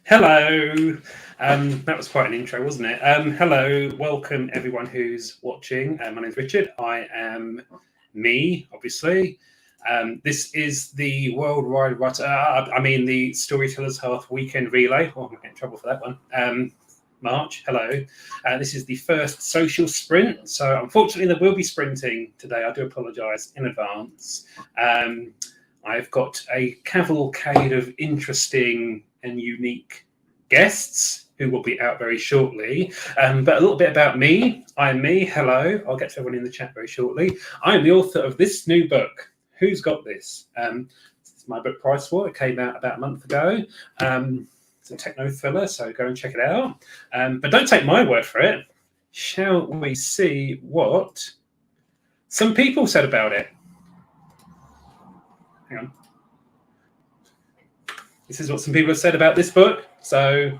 Hello. That was quite an intro, wasn't it? Hello, welcome everyone who's watching. My name's Richard. I am me, obviously. This is the Worldwide the Storytellers Hearth Weekend Relay. Oh, I'm going to get in trouble for that one. March, hello. This is the first social sprint. So unfortunately, there will be sprinting today. I do apologise in advance. I've got a cavalcade of interesting and unique guests who will be out very shortly. But a little bit about me. I'm me. Hello. I'll get to everyone in the chat very shortly. I'm the author of this new book. Who's got this? It's my book price war. It came out about a month ago. It's a techno thriller, so go and check it out. But don't take my word for it. Shall we see what some people said about it? Hang on. This is what some people have said about this book, so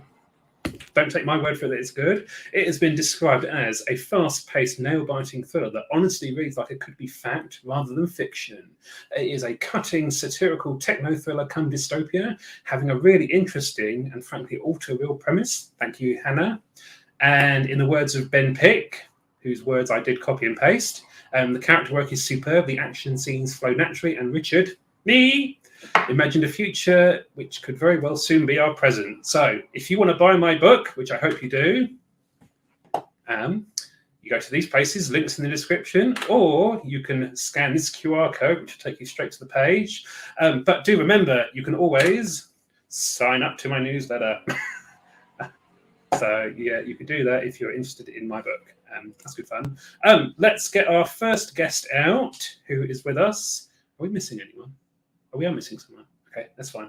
don't take my word for it that it's good. It has been described as a fast-paced, nail-biting thriller that honestly reads like it could be fact rather than fiction. It is a cutting, satirical techno-thriller come dystopia, having a really interesting and frankly ultra-real premise. Thank you, Hannah. And in the words of Ben Pick, whose words I did copy and paste, the character work is superb, the action scenes flow naturally, and Richard, me, imagined a future which could very well soon be our present. So if you want to buy my book, which I hope you do, you go to these places, links in the description, or you can scan this QR code, which will take you straight to the page. But do remember, you can always sign up to my newsletter. So yeah, you can do that if you're interested in my book. That's good fun. Let's get our first guest out, who is with us. Are we missing anyone? Oh, we are missing someone. Okay, that's fine.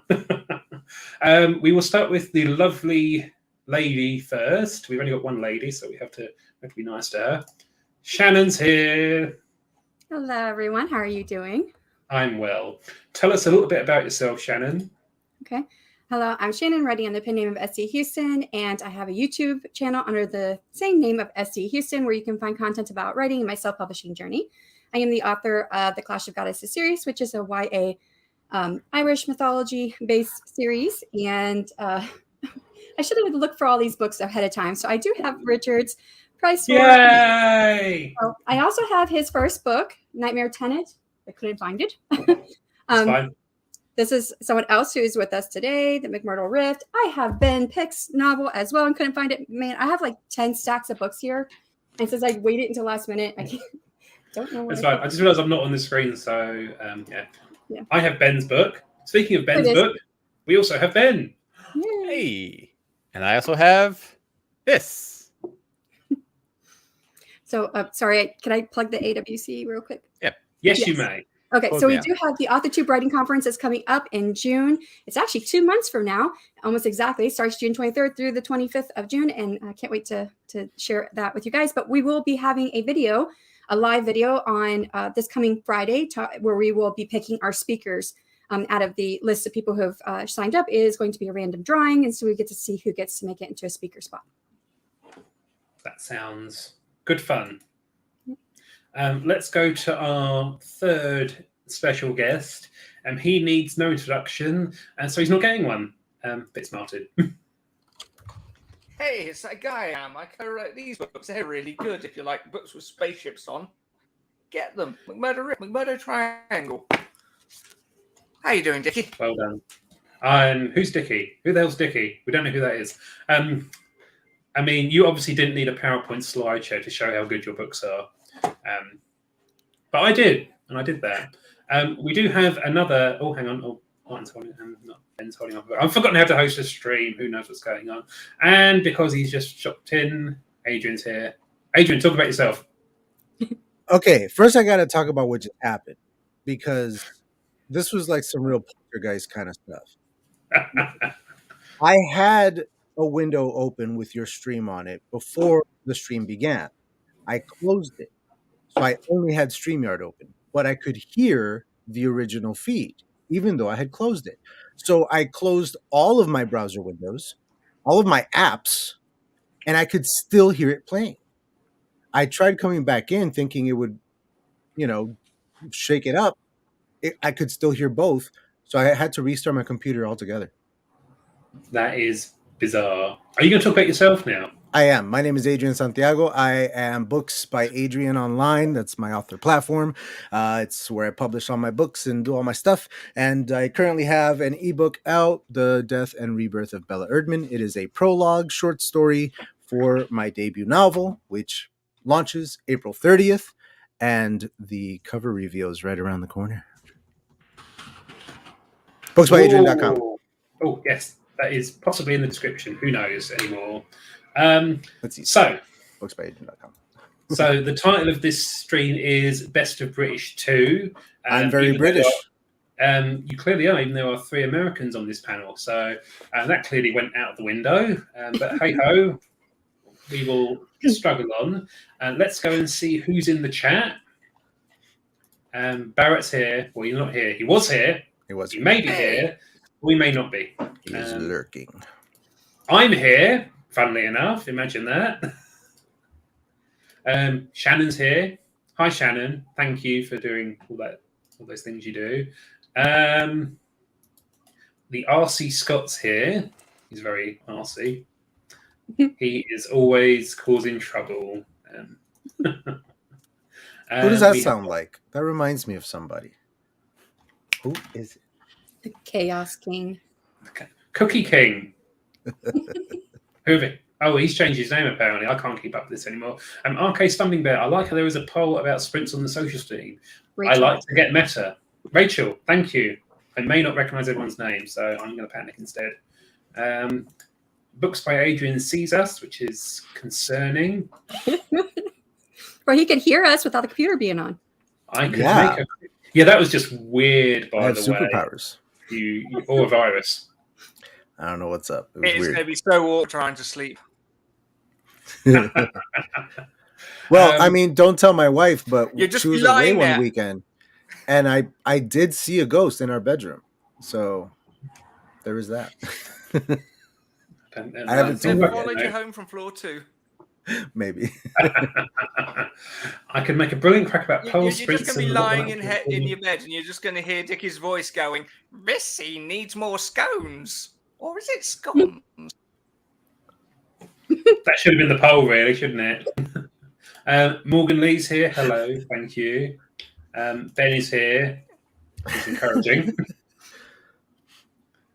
We will start with the lovely lady first. We've only got one lady, so we have to be nice to her. Shannon's here. Hello, everyone. How are you doing? I'm well. Tell us a little bit about yourself, Shannon. Okay. Hello, I'm Shannon, writing under the pen name of SC Huston, and I have a YouTube channel under the same name of SC Huston, where you can find content about writing and my self-publishing journey. I am the author of the Clash of Goddesses series, which is a YA Irish mythology-based series, and I should have looked for all these books ahead of time. So I do have Richard's price war. Yay! So I also have his first book, Nightmare Tenant. I couldn't find it. Fine. This is someone else who is with us today, the McMurdo Rift. I have Ben Pick's novel as well and couldn't find it. Man, I have like 10 stacks of books here. And since I waited until last minute, I don't know. That's fine. I just realized I'm not on the screen, so yeah. I have Ben's book. Speaking of Ben's book, we also have Ben. Hey. And I also have this. So, sorry, can I plug the AWC real quick? Yeah. Yes, you may. Okay, so we do have the AuthorTube Writing Conference that's coming up in June. It's actually 2 months from now, almost exactly. It starts June 23rd through the 25th of June, and I can't wait to share that with you guys. But we will be having a live video on this coming Friday, where we will be picking our speakers out of the list of people who have signed up. It is going to be a random drawing, and so we get to see who gets to make it into a speaker spot. That sounds good fun. Let's go to our third special guest. He needs no introduction, and so he's not getting one. Bit smarted. Hey, it's that guy. I co-write these books. They're really good. If you like books with spaceships on, get them. McMurdo Triangle. How you doing, Dickie? Well done. Who's Dickie? Who the hell's Dickie? We don't know who that is. I mean, you obviously didn't need a PowerPoint slideshow to show how good your books are. But I did, and I did that. We do have another. Oh, hang on. Oh, Martin's holding. Not Ben's holding up. I've forgotten how to host a stream. Who knows what's going on? And because he's just chopped in, Adrian's here. Adrian, talk about yourself. Okay, first I got to talk about what just happened, because this was like some real poltergeist kind of stuff. I had a window open with your stream on it before the stream began. I closed it. So I only had StreamYard open, but I could hear the original feed, even though I had closed it. So I closed all of my browser windows, all of my apps, and I could still hear it playing. I tried coming back in thinking it would, shake it up. I could still hear both. So I had to restart my computer altogether. That is Bizarre. Are you going to talk about yourself now? I am. My name is Adrian Santiago. I am Books by Adrian online. That's my author platform. It's where I publish all my books and do all my stuff. And I currently have an ebook out, The Death and Rebirth of Bella Erdman. It is a prologue short story for my debut novel, which launches April 30th. And the cover reveal is right around the corner. Booksbyadrian.com. Oh, yes. That is possibly in the description. Who knows anymore? Let's see. So, Booksbyadrian.com. So the title of this stream is Best of British 2. I'm very British. You clearly are, even there are 3 Americans on this panel. So that clearly went out the window. But hey-ho, we will struggle on. Let's go and see who's in the chat. Barrett's here. Well, you're not here. He was here. He may be here. We may not be. He's lurking. I'm here, funnily enough. Imagine that. Shannon's here. Hi, Shannon. Thank you for doing all those things you do. The RC Scott's here. He's very RC. He is always causing trouble. Who does that sound like? That reminds me of somebody. Who is it? The Chaos King. Cookie King. Oh, he's changed his name apparently. I can't keep up with this anymore. RK Stumbling Bear. I like how there was a poll about sprints on the social stream. Rachel. I like to get meta. Rachel, thank you. I may not recognize everyone's name, so I'm going to panic instead. Books by Adrian sees us, which is concerning. Well, he could hear us without the computer being on. I could make a... Yeah, that was just weird, by the way. Superpowers. You or a virus. I don't know what's up. It was It's weird. going to be so awkward trying to sleep. Well, I mean, don't tell my wife, but You're just she was away lying one there. weekend, and I did see a ghost in our bedroom. So there was that. And I haven't seen Never it yet. followed you home from floor 2. Maybe. I could make a brilliant crack about You're pole just sprints. going to be and lying whatnot. in your bed and you're just going to hear Dickie's voice going, Missy needs more scones. Or is it scones? That should have been the poll, really, shouldn't it? Morgan Lee's here. Hello, thank you. Ben is here. It's encouraging.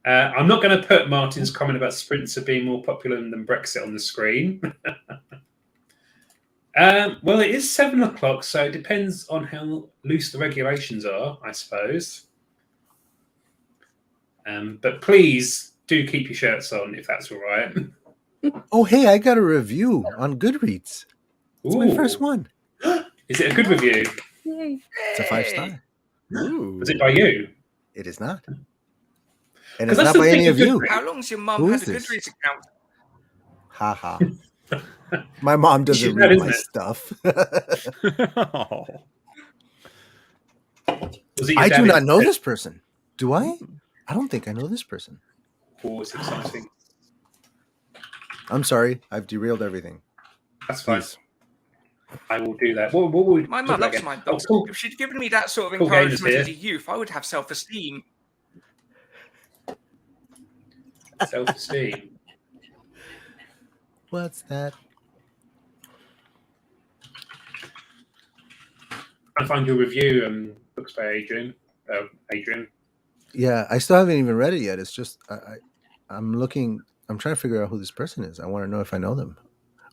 I'm not going to put Martin's comment about sprints are being more popular than Brexit on the screen. Well, it is 7 o'clock, so it depends on how loose the regulations are, I suppose. But please do keep your shirts on if that's all right. Oh, hey, I got a review on Goodreads. It's my first one. Is it a good review? Yay. It's a 5-star. Ooh. Was it by you? It is not. And 'Cause it's that's not the by thing any with of you. Goodreads. How long's your mum Who had is a this? Goodreads account? Ha ha. My mom doesn't should, read isn't my it? stuff. Oh. Was it your I dad do who not know said, this person. Do I? I don't think I know this person. "Oh, it's exciting." I'm sorry. I've derailed everything. That's fine. Please. I will do that. What would My talk mum about loves again? my Oh, books. cool. If she'd given me that sort of Cool gamers encouragement here. as a youth, I would have self-esteem. Self-esteem. What's that? I find your review, Books by Adrian. Adrian. Yeah, I still haven't even read it yet. It's just I'm looking. I'm trying to figure out who this person is. I want to know if I know them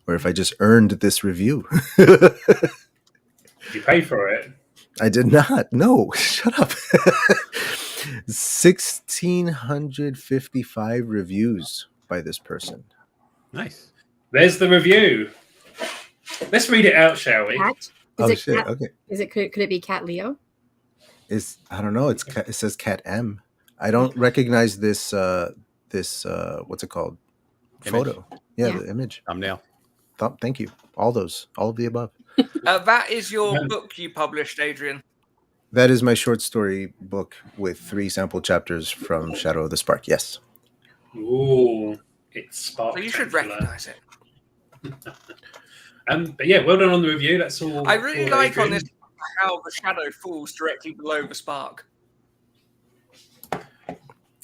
or if I just earned this review. Did you pay for it? I did not. No, shut up. 1,655 reviews by this person. Nice. There's the review. Let's read it out, shall we? Cat? Is Oh it shit! Cat? Okay, Is it could it be Cat Leo? I don't know. It says Cat M. I don't recognize this. What's it called? Image. Photo. Yeah, Yeah. the image. Thumbnail. Thank you. All of the above. That is your book you published, Adrian. That is my short story book with 3 sample chapters from Shadow of the Spark. Yes. Ooh, it's spark. So you should recognise it. But yeah, well done on the review. That's all. I really for like on Adrian. this how the shadow falls directly below the spark.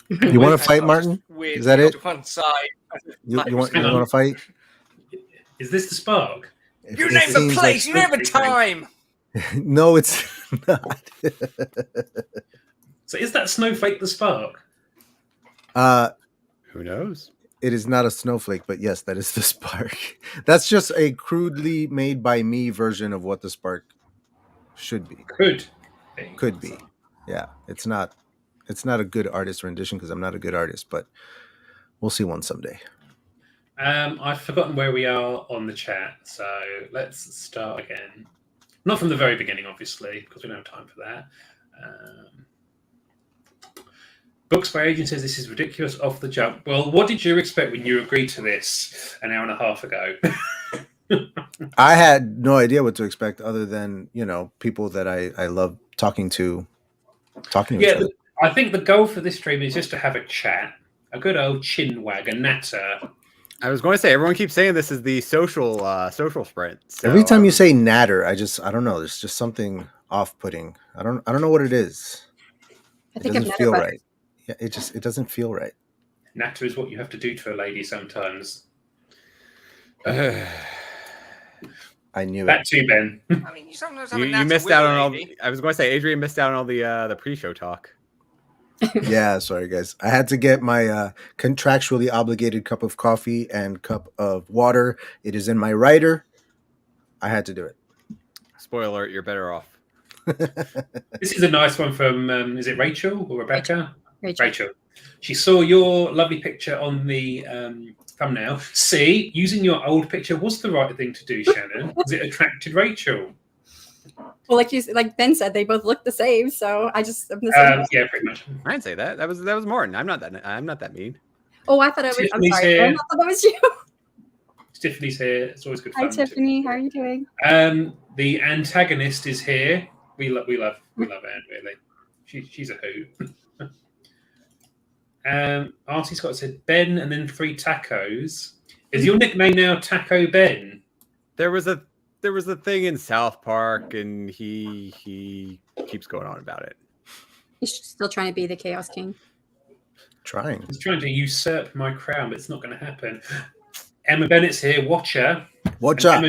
You want to fight, Martin? Weird Is that it? to one side. You want Hang on. to fight? Is this the spark? You It name the seems place. You name the Okay. time. No, it's not. So is that snowflake the spark? Who knows? It is not a snowflake, but yes, that is the spark. That's just a crudely made by me version of what the spark should be. Could be. Yeah, it's not a good artist rendition because I'm not a good artist, but we'll see one someday. I've forgotten where we are on the chat, so let's start again. Not from the very beginning, obviously, because we don't have time for that. Books by Adrian says this is ridiculous off the jump. Well, what did you expect when you agreed to this an hour and a half ago? I had no idea what to expect other than, people that I love talking to each other. I think the goal for this stream is just to have a chat, a good old chin wag, a natter. I was going to say, everyone keeps saying this is the social sprint. So Every time you say natter, I don't know. There's just something off-putting. I don't know what it is. I It think doesn't I've feel never right. Yeah, it doesn't feel right. Natter is what you have to do to a lady sometimes. I knew That it. too, Ben. I mean, you sometimes have a you natter missed with out a on all. lady. I was going to say, Adrian missed out on all the pre-show talk. Yeah, sorry guys. I had to get my contractually obligated cup of coffee and cup of water. It is in my rider. I had to do it. Spoiler alert: you're better off. This is a nice one from, is it Rachel or Rebecca? Rachel. She saw your lovely picture on the thumbnail. See, using your old picture was the right thing to do, Shannon, because it attracted Rachel. Well, like Ben said, they both look the same, so I'm the same. Yeah, pretty much. I didn't say that. That was Martin. I'm not that mean. Oh, I thought it was. I'm Tiffany's sorry. here. I thought that was you. Tiffany's here. It's always good fun. Hi, Tiffany. How are you doing? The antagonist is here. We love Anne, really. She's a hoot. Artie Scott said Ben and then 3 tacos. Is your nickname now Taco Ben? There was a thing in South Park, and he keeps going on about it. He's still trying to be the Chaos King. Trying. He's trying to usurp my crown, but it's not going to happen. Emma Bennett's here. Watcher. Watch out.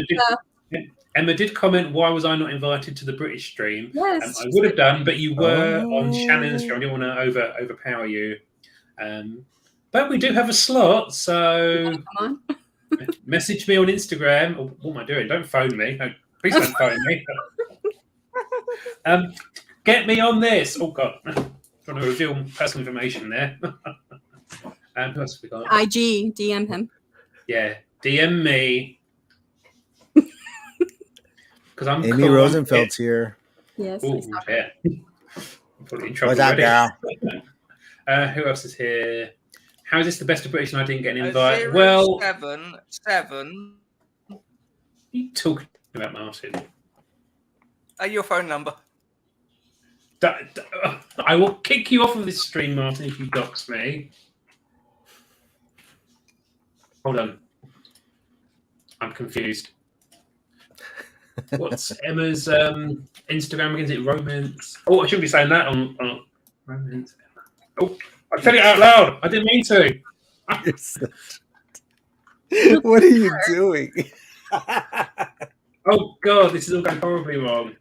Emma did comment, why was I not invited to the British stream? Yes. I would have done, but you were on Shannon's stream. I didn't want to overpower you. But we do have a slot, so Come on. message me on Instagram. Oh, what am I doing? Don't phone me. No, please don't phone me. Get me on this. Oh, God. Trying to reveal personal information there. Who else have we got? IG, DM him. Yeah, DM me. Because I'm Amy cool. Rosenfeld's here. Yes. Ooh, yeah. Probably in trouble What's up, girl? already. Who else is here? How is this the best of British and I didn't get an invite? Well, 077. what are you talking about, Martin? Your phone number. I will kick you off of this stream, Martin, if you dox me. Hold on. I'm confused. What's Emma's Instagram again? Is it romance? Oh, I shouldn't be saying that on romance. Oh, I said it out loud. I didn't mean to. What are you doing? Oh, God, this is all going horribly wrong.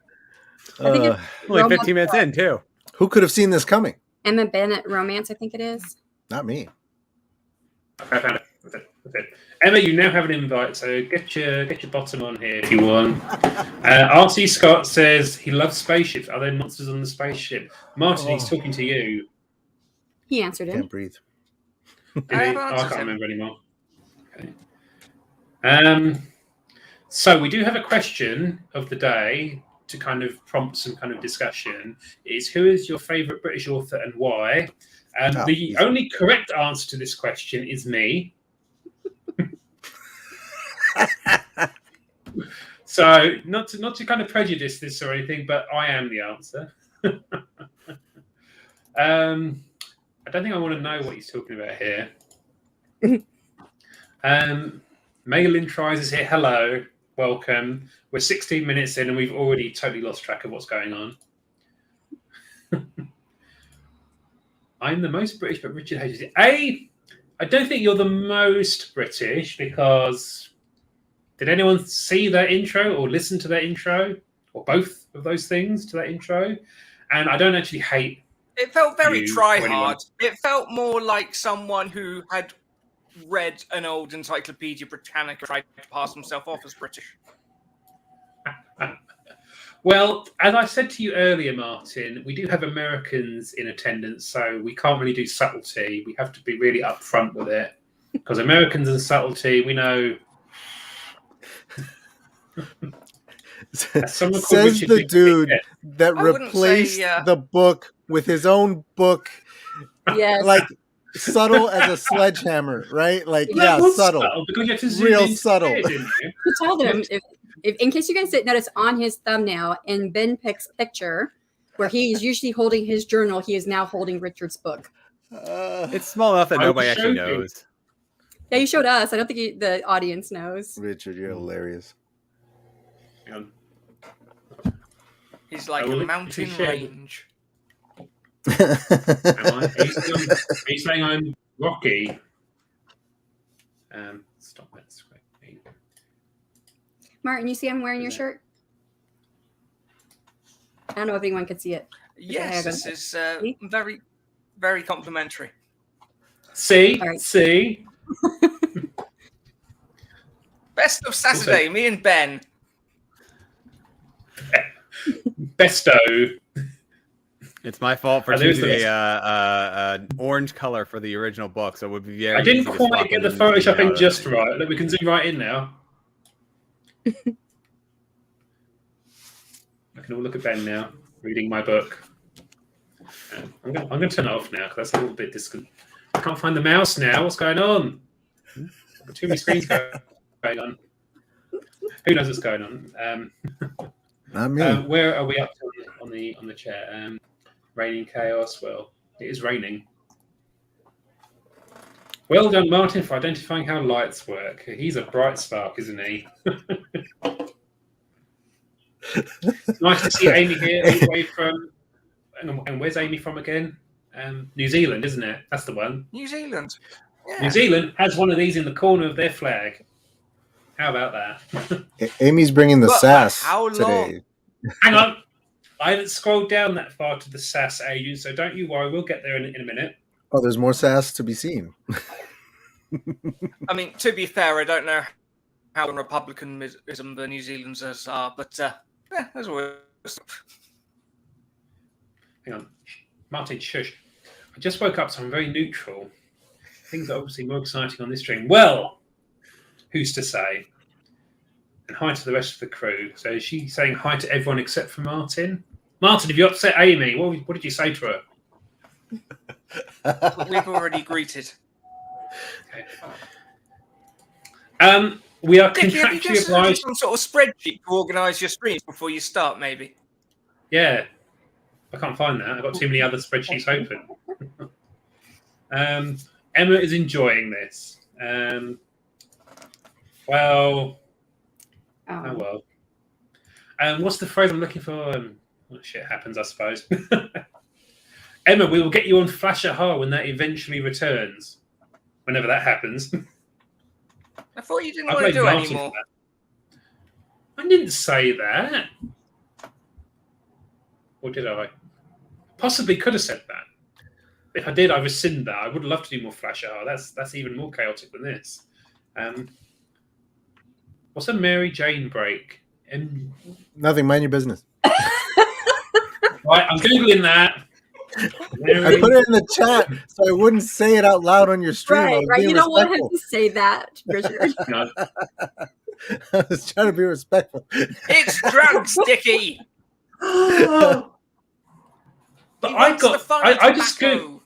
I think it's Only Romance 15 minutes in, too. Who could have seen this coming? Emma Bennett romance, I think it is. Not me. Okay, I found it. That's it. Emma, you now have an invite, so get your bottom on here if you want. RC Scott says he loves spaceships. Are there monsters on the spaceship? Martin, he's talking to you. He answered Can't it. breathe. Did he? I have I answered can't him. remember anymore. Okay. So we do have a question of the day to kind of prompt some kind of discussion. Is who is your favourite British author and why? The easy. only correct answer to this question is me. So not to kind of prejudice this or anything, but I am the answer. I don't think I want to know what he's talking about here. Megalyn Tries is here. Hello, welcome. We're 16 minutes in and we've already totally lost track of what's going on. I'm the most British, but Richard hates it. I don't think you're the most British because did anyone see that intro or listen to that intro or both of those things to that intro? And I don't actually hate. It felt very You try or anyone. hard. It felt more like someone who had read an old Encyclopedia Britannica tried to pass himself off as British. Well, as I said to you earlier, Martin, we do have Americans in attendance, so we can't really do subtlety. We have to be really upfront with it because Americans and subtlety, we know. Says the dude that I wouldn't replaced say, the book with his own book, Yes. like subtle as a sledgehammer, right? Like, Well, that yeah, was subtle. because you had to zoom Real into subtle. it, didn't you? To tell them, if in case you guys didn't notice on his thumbnail in Ben Pick's picture, where he is usually holding his journal, he is now holding Richard's book. It's small enough that I nobody was actually joking. knows. Yeah, you showed us. I don't think the audience knows. Richard, you're hilarious. Hang on. He's like I will a mountain share. range. Am I? Are you saying I'm Rocky? Stop that. Martin, you see I'm wearing your Yeah. shirt? I don't know if anyone could see it. Yes, this is very, very complimentary. See? All right. See? Best of Saturday, me and Ben. Besto. It's my fault for I lose choosing this. an orange color for the original book, so it would be very. I didn't easy to swap quite get the in and zoom photoshopping out. just right. Look, we can zoom right in now. I can all look at Ben now, reading my book. I'm going to turn it off now because that's a little bit distant. I can't find the mouse now. What's going on? I've got too many screens going on. Who knows what's going on? Not me. Where are we up to on the chair? Raining chaos. Well, it is raining. Well done, Martin, for identifying how lights work. He's a bright spark, isn't he? It's nice to see Amy here, all the way from. And where's Amy from again? New Zealand, isn't it? That's the one. New Zealand. Yeah. New Zealand has one of these in the corner of their flag. How about that? Amy's bringing the But sass how today. Hang on. I haven't scrolled down that far to the sass agent, so don't you worry. We'll get there in a minute. Oh, there's more sass to be seen. I mean, to be fair, I don't know how Republicanism the New Zealanders are, but there's always. Hang on. Martin, shush. I just woke up, so I'm very neutral. Things are obviously more exciting on this stream. Well, who's to say? And hi to the rest of the crew. So is she saying hi to everyone except for Martin? Martin, have you upset Amy? What did you say to her? We've already greeted. Okay. We are Dickie, have you contractually just obliged. some sort of spreadsheet to organise your streams before you start, maybe? Yeah. I can't find that. I've got too many other spreadsheets open. Emma is enjoying this. Well. Oh well. What's the phrase I'm looking for? Shit happens, I suppose. Emma, we will get you on Flash Aha when that eventually returns. Whenever that happens. I thought you didn't I want to blame do Martin anymore. for that. I didn't say that. Or did I? Possibly could have said that. If I did, I rescind that. I would love to do more Flash Aha. That's even more chaotic than this. What's a Mary Jane break? Nothing. Mind your business. Right, I'm googling that. I put it in the chat so I wouldn't say it out loud on your stream. I was Right. being You don't want him respectful. to say that, Richard. No. I was trying to be respectful. It's drugs, Dickie. But He I wants the got. funny I just tobacco.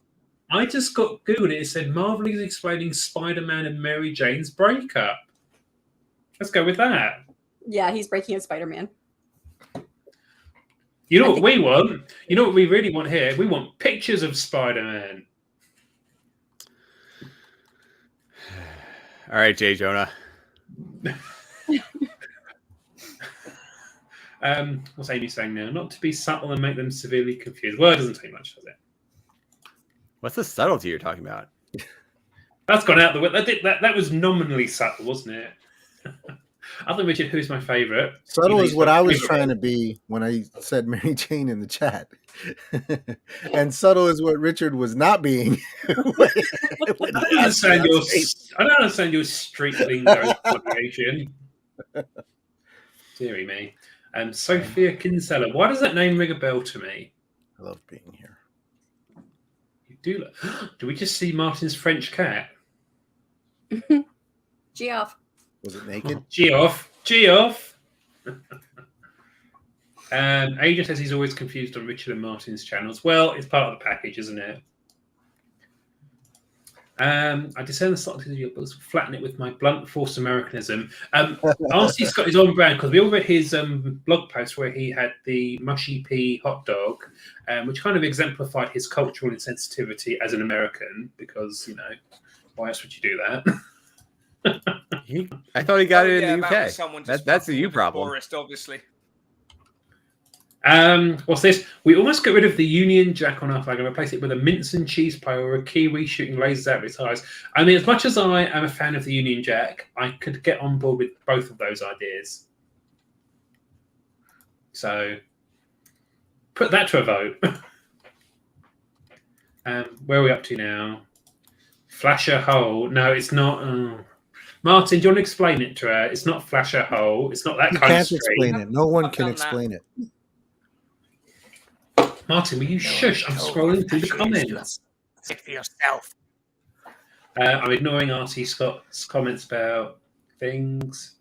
got Googled it. It said Marvel is explaining Spider-Man and Mary Jane's breakup. Let's go with that. Yeah, he's breaking a Spider-Man. You know what we want? You know what we really want here? We want pictures of Spider-Man. All right, Jay Jonah. What's Amy saying now? Not to be subtle and make them severely confused. Well, it doesn't take much, does it? What's the subtlety you're talking about? That's gone out the way. That was nominally subtle, wasn't it? Other Richard, who's my favourite? Subtle is what I was trying to be when I said Mary Jane in the chat. And subtle is what Richard was not being. I don't understand your street lingo application. Deary me. Sophia Kinsella. Why does that name ring a bell to me? I love being here. You do. Do we just see Martin's French cat? Geoff. Was it naked? Geoff. Adrian says he's always confused on Richard and Martin's channels. Well, it's part of the package, isn't it? I discern the subtleties of your books, flatten it with my blunt force Americanism. RC Scott is on brand because we all read his blog post where he had the mushy pea hot dog, which kind of exemplified his cultural insensitivity as an American, because, you know, why else would you do that? I thought he got it in the UK. That's the you problem. Forest, obviously. What's this? We almost got rid of the Union Jack on our flag and replace it with a mince and cheese pie or a kiwi shooting lasers out of its eyes. I mean, as much as I am a fan of the Union Jack, I could get on board with both of those ideas. So, put that to a vote. Where are we up to now? Flash a hole. No, it's not. Martin, do you want to explain it to her? It's not flash a hole. It's not that kind of street. Explain it. No one can explain it. Martin, will you shush? I'm scrolling through the comments. Say it for yourself. I'm ignoring RT Scott's comments about things.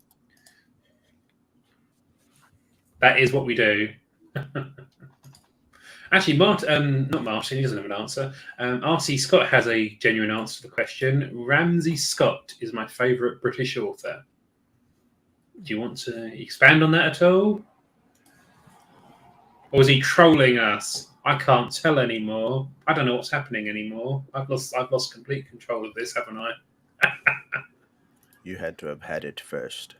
That is what we do. Actually, not Martin, he doesn't have an answer. RC Scott has a genuine answer to the question. Ramsay Scott is my favourite British author. Do you want to expand on that at all? Or is he trolling us? I can't tell anymore. I don't know what's happening anymore. I've lost complete control of this, haven't I? You had to have had it first.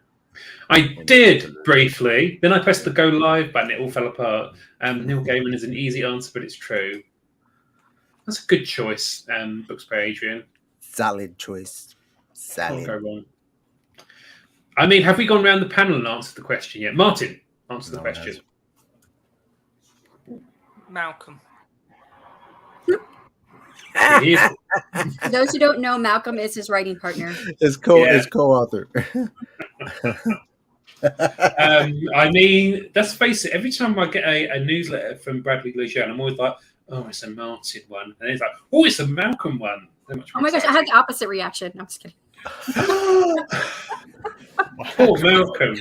I did briefly. Then I pressed the go live button. It all fell apart. Neil Gaiman is an easy answer, but it's true. That's a good choice. Books by Adrian. Solid choice. Can't go wrong. I mean, have we gone around the panel and answered the question yet? Martin, answer the question. Malcolm. For those who don't know, Malcolm is his writing partner. His co-author. I mean, let's face it. Every time I get a newsletter from Bradley Lejeune, I'm always like, "Oh, it's a Martin one," and he's like, "Oh, it's a Malcolm one." Oh my gosh, I had the opposite reaction. No, I'm just kidding. Poor Malcolm.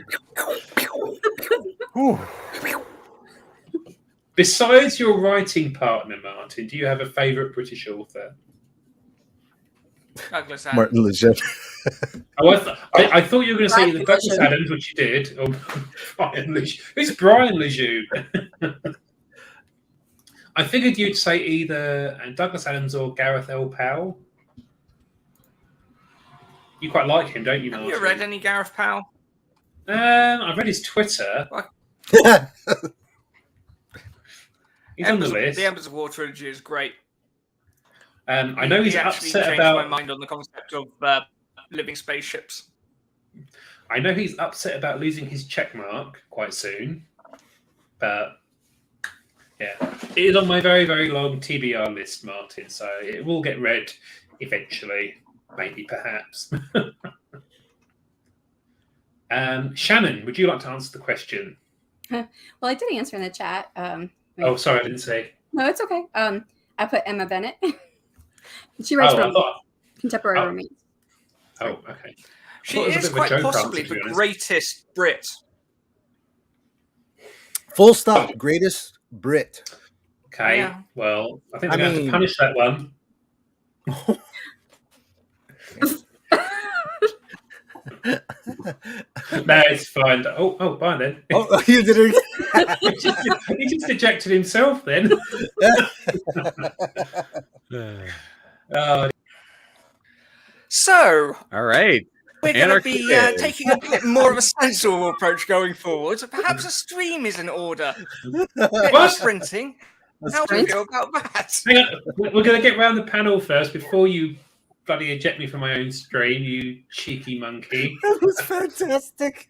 Besides your writing partner, Martin, do you have a favourite British author? Douglas Adams. Martin Lejeune. I thought you were going to say the Douglas Adams, which you did. Or Brian Lejeune. Who's Brian Lejeune? I figured you'd say either Douglas Adams or Gareth L. Powell. You quite like him, don't you, Martin? Have you read any Gareth Powell? I've read his Twitter. He's on the list. The Embers of War trilogy is great. I know he's actually upset changed about my mind on the concept of living spaceships. I know he's upset about losing his check mark quite soon, but yeah, it is on my very, very long TBR list, Martin. So it will get read eventually, maybe, perhaps. Shannon, would you like to answer the question? Well, I did answer in the chat. Oh, sorry, I didn't say. No, it's okay. I put Emma Bennett. She writes from contemporary romance. Oh, okay. She is quite possibly the greatest Brit. Full stop. Greatest Brit. Okay. Yeah. Well, I think we're going to have to punish that one. No, it's fine. Oh, bye then. Oh, you did it. He just ejected himself then. So, all right, we're going to be taking a bit more of a sensible approach going forward. Perhaps a stream is in order. Sprinting. How do you Right. feel about that? Hang on, we're going to get round the panel first before you bloody eject me from my own stream, you cheeky monkey. That was fantastic.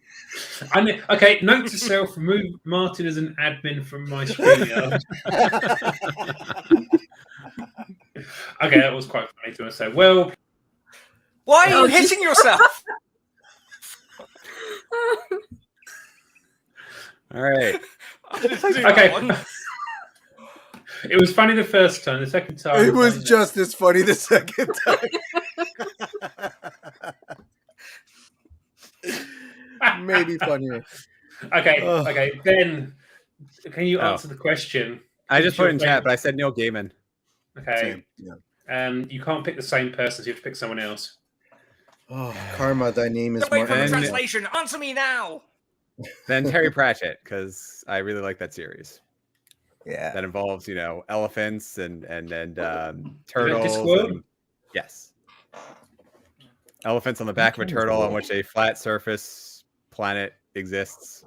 Okay, note to self: remove Martin as an admin from my StreamYard. Okay, that was quite funny to myself. Well, Why are you hitting yourself? All right. I didn't do that okay. one. It was funny the first time. The second time, It was like, just as funny the second time. Maybe funnier. Okay, Ugh. okay. Ben, can you Oh. answer the question? I just Who's put your in favourite- chat, but I said Neil Gaiman. Okay. Same. You can't pick the same person, so you have to pick someone else. Oh, Karma, thy name is Don't wait for the And- Martin. translation. Answer me now. Then Terry Pratchett, because I really like that series. Yeah. That involves, elephants and turtles. Discworld? And, yes. Elephants on the back of a turtle on which a flat surface planet exists.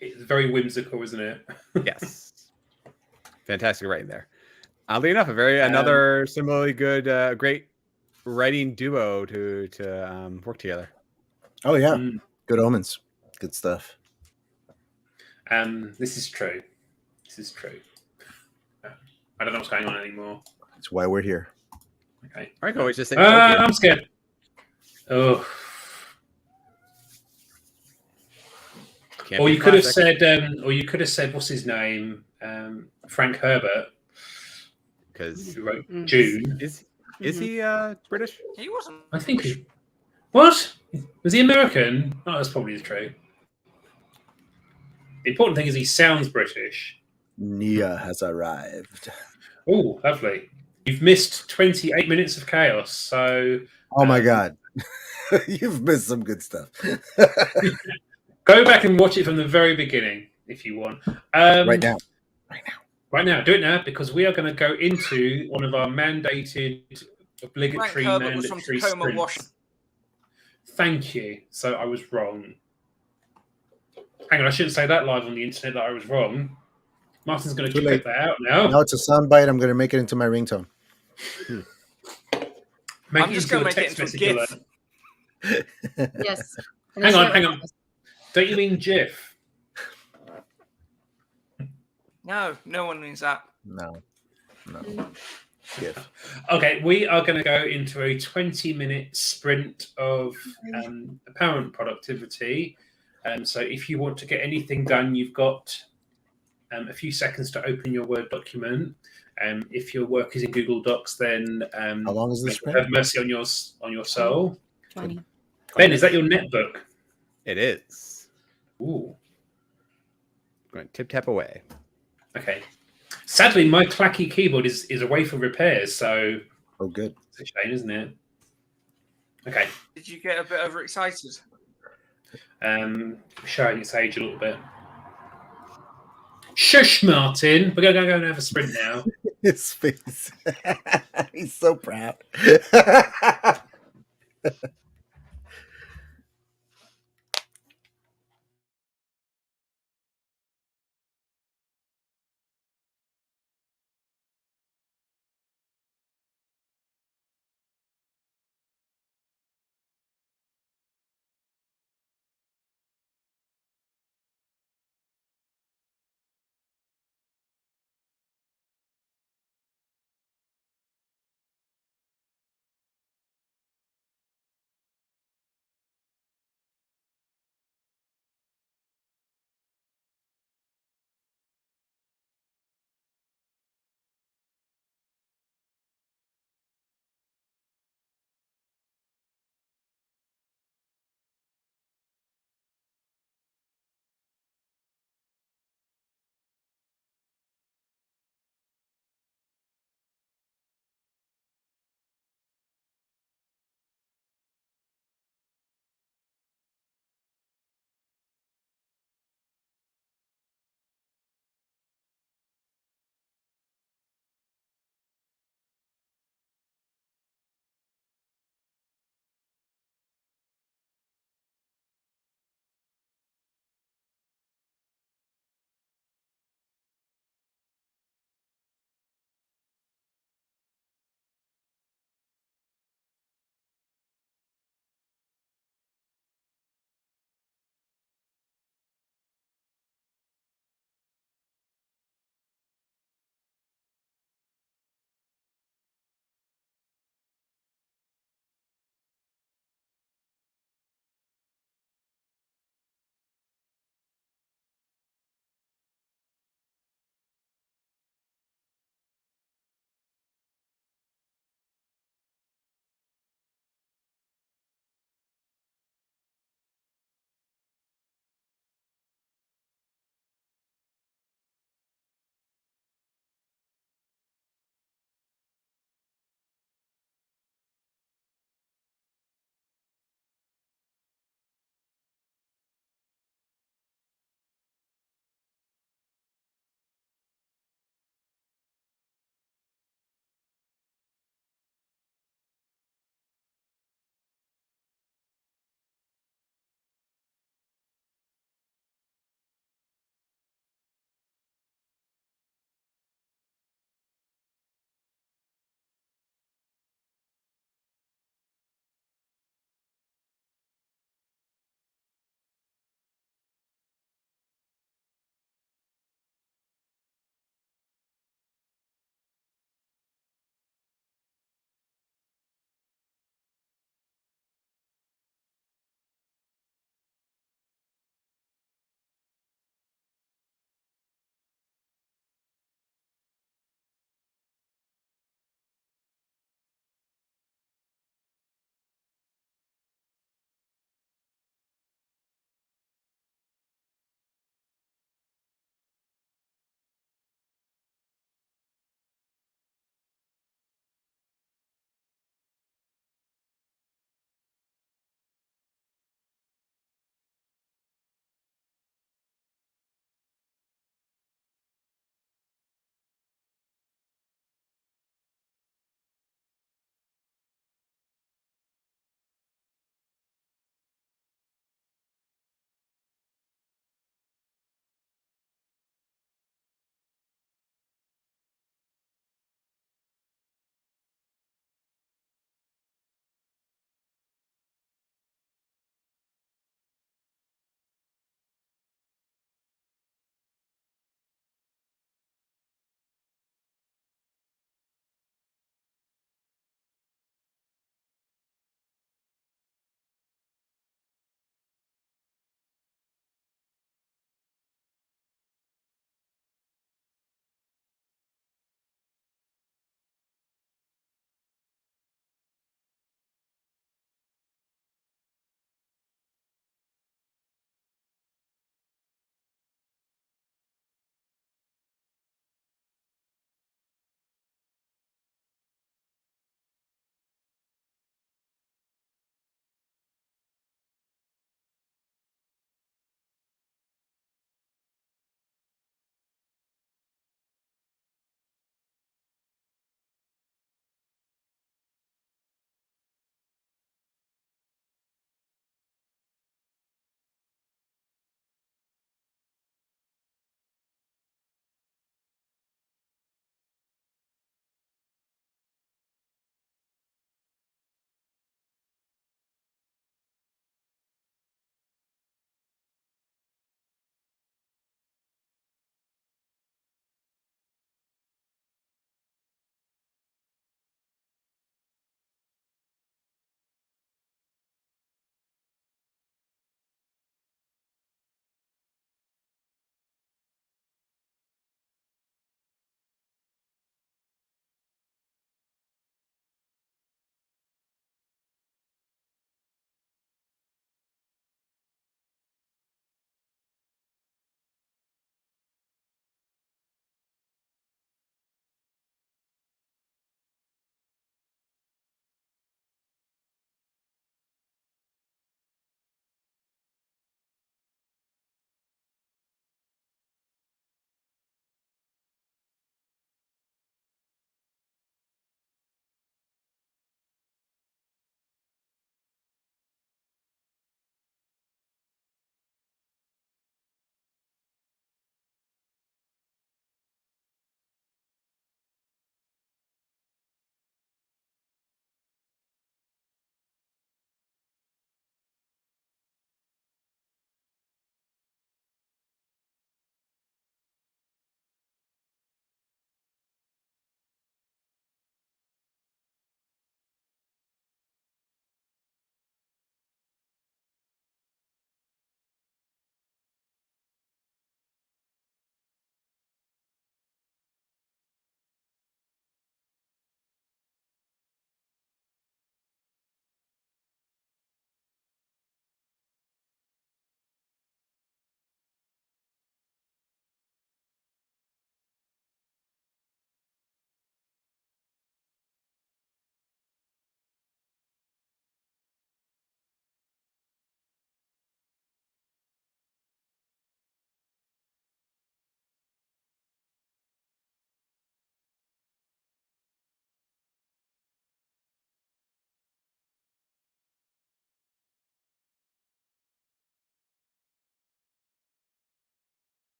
It's very whimsical, isn't it? Yes. Fantastic writing there. Oddly enough, another similarly good, great writing duo to work together. Oh, yeah. Mm. Good omens. Good stuff. This is true. This is true. I don't know what's going on anymore. That's why we're here. Okay. I can always just say Tolkien. I'm scared. Oh. Can't Or be you could have classic, said, what's his name? Frank Herbert, because who wrote Mm. June. is he British? He wasn't. I think he. What? Was he American? Oh, that's probably true. The important thing is he sounds British. Nia has arrived. Oh, lovely. You've missed 28 minutes of chaos, so Oh, my God. You've missed some good stuff. go back and watch it from the very beginning if you want. Right now. Right now, do it now, because we are going to go into one of our mandated, obligatory, Frank Herbert was from mandatory Tacoma, sprints. Washington. Thank you. So I was wrong. Hang on, I shouldn't say that live on the internet that I was wrong. Martin's going to Too clip late. that out now. Now it's a soundbite. I'm going to make it into my ringtone. Make I'm it just into going to a make it text into a message GIF. alert. Yes. Hang on. Don't you mean GIF? No, no one means that. No. Yes. Okay, we are going to go into a 20-minute sprint of apparent productivity. So if you want to get anything done, you've got a few seconds to open your Word document. If your work is in Google Docs, then How long is this sprint? have mercy on your soul. 20. Ben, is that your netbook? It is. Ooh, Going tip tap away. okay. Sadly, my clacky keyboard is away for repairs, so Oh, good. it's a shame, isn't it? Okay. Did you get a bit overexcited? Showing its age a little bit. Shush, Martin. We're going to go and have a sprint now. His face. He's so proud.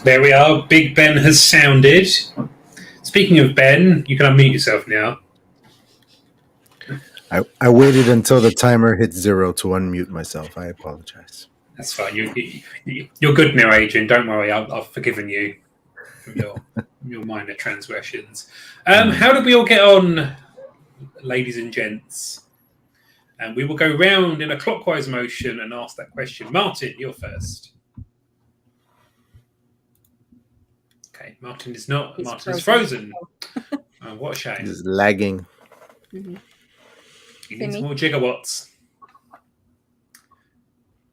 There we are. Big Ben has sounded. Speaking of Ben, you can unmute yourself now. I waited until the timer hit 0 to unmute myself. I apologize. That's fine. You're good now, Adrian. Don't worry. I've forgiven you from your minor transgressions. How did we all get on, ladies and gents? And we will go round in a clockwise motion and ask that question. Martin, you're first. Okay, Martin is not. He's Martin's frozen. Oh, what a shame. Just lagging. Mm-hmm. He needs more gigawatts.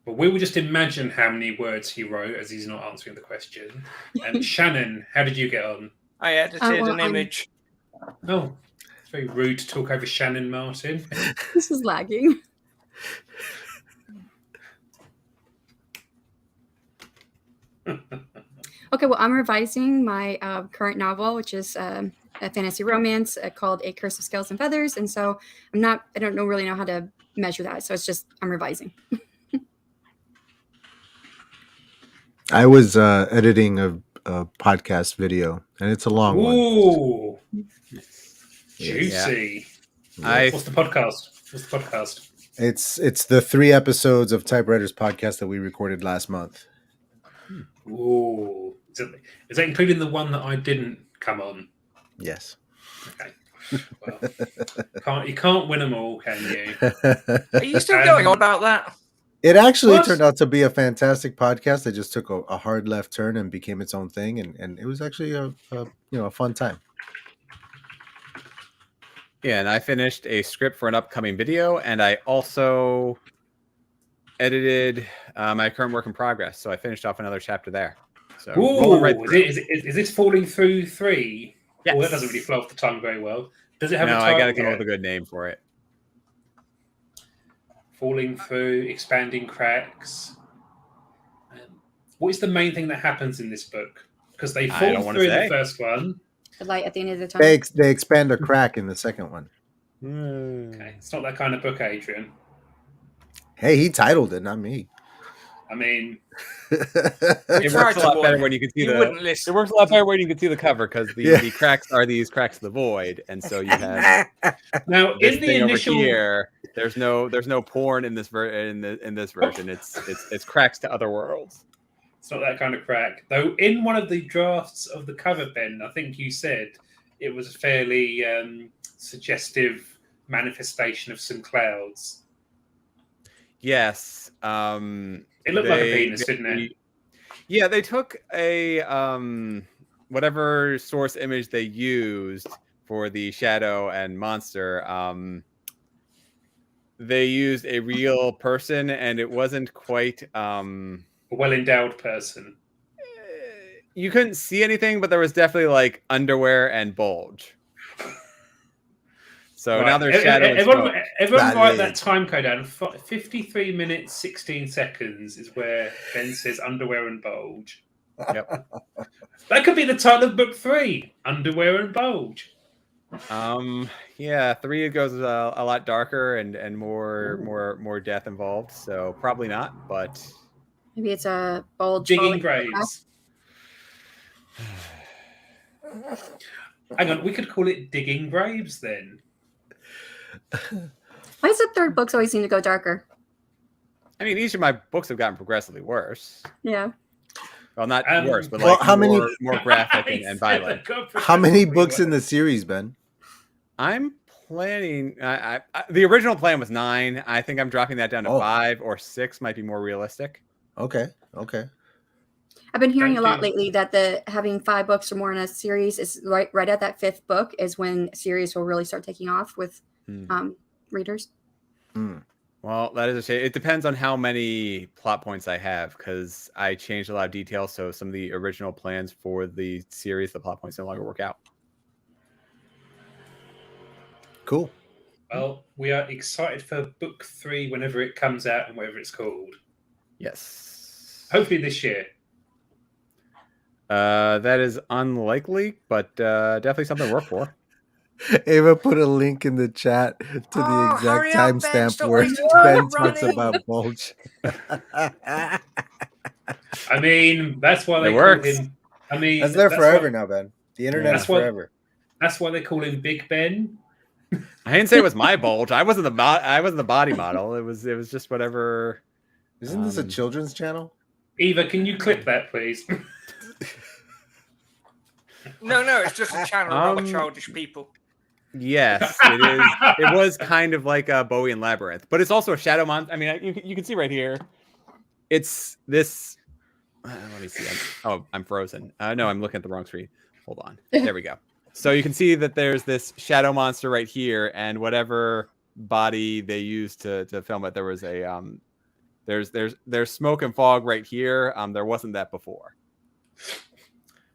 But we will just imagine how many words he wrote as he's not answering the question. Shannon, how did you get on? I edited an image. Oh, it's very rude to talk over Shannon, Martin. This is lagging. Okay, well, I'm revising my current novel, which is a fantasy romance called A Curse of Scales and Feathers. And so I don't really know how to measure that. So it's just, I'm revising. I was editing a podcast video, and it's a long one. Ooh. Juicy. Yeah. What's the podcast? It's the 3 episodes of Typewriters podcast that we recorded last month. Ooh. Is that including the one that I didn't come on? Yes. Okay. Well, you can't win them all, can you? Are you still going on about that? It actually What? turned out to be a fantastic podcast. It just took a hard left turn and became its own thing, and it was actually a fun time. Yeah, and I finished a script for an upcoming video, and I also edited my current work in progress. So I finished off another chapter there. So rolling right through. Is this Falling Through 3? Yes. Well, that doesn't really flow off the tongue very well. Does it have a No, title? I got to come up with a good name for it. Falling Through, Expanding Cracks. What is the main thing that happens in this book? Because they I fall don't wanna through in say. the first one. The light at the end of the tunnel. They expand a crack in the second one. Okay, it's not that kind of book, Adrian. Hey, he titled it, not me. I mean, It works a lot better when you can see You wouldn't listen. It works a lot better when you can see the cover because the cracks are these cracks of the void, and so you have now this in the thing initial over here. There's no porn in this in this version. It's cracks to other worlds. it's not that kind of crack. Though in one of the drafts of the cover, Ben, I think you said it was a fairly suggestive manifestation of some clouds. Yes. It looked like a penis, didn't it? Yeah, they took a whatever source image they used for the shadow and monster. They used a real person, and it wasn't quite A well-endowed person. you couldn't see anything, but there was definitely like underwear and bulge. So now there's shadow. Everyone write that time code down. 53 minutes, 16 seconds is where Ben says underwear and bulge. Yep. That could be the title of book 3, Underwear and Bulge. Yeah, 3 goes a lot darker and more death involved. So probably not, but Maybe it's a bulge. Digging graves. Hang on, we could call it Digging Graves then. Why does the third books always seem to go darker? I mean, each of my books have gotten progressively worse. Yeah. Well, not worse, but well, like how many- more graphic and violent. How many books in the series, Ben? I'm planning. The original plan was 9. I think I'm dropping that down to 5 or 6. Might be more realistic. Okay. I've been hearing Thank a lot you. lately that having 5 books or more in a series is right at that 5th book is when series will really start taking off with readers. Well, that is a shame. It depends on how many plot points I have because I changed a lot of details. So some of the original plans for the series, the plot points no longer work out. Cool. Well, we are excited for book 3 whenever it comes out and whatever it's called. Yes. Hopefully this year. That is unlikely, but definitely something to work for. Ava put a link in the chat to the exact hurry up, Ben, timestamp stop where wasting time Ben talks running. about bulge. I mean, that's why they It call works. him I mean, That's there forever now, Ben. The internet That's is what- forever. That's why they call him Big Ben. I didn't say it was my bulge. I wasn't the body model. It was just whatever. Isn't this a children's channel? Eva, can you clip that, please? No, it's just a channel of other childish people. Yes, it is. It was kind of like a Bowie and Labyrinth, but it's also a shadow monster. I mean, you can see right here. It's this. Let me see. I'm frozen. No, I'm looking at the wrong screen. Hold on. There we go. So you can see that there's this shadow monster right here, and whatever body they used to film it, there was a there's smoke and fog right here. There wasn't that before.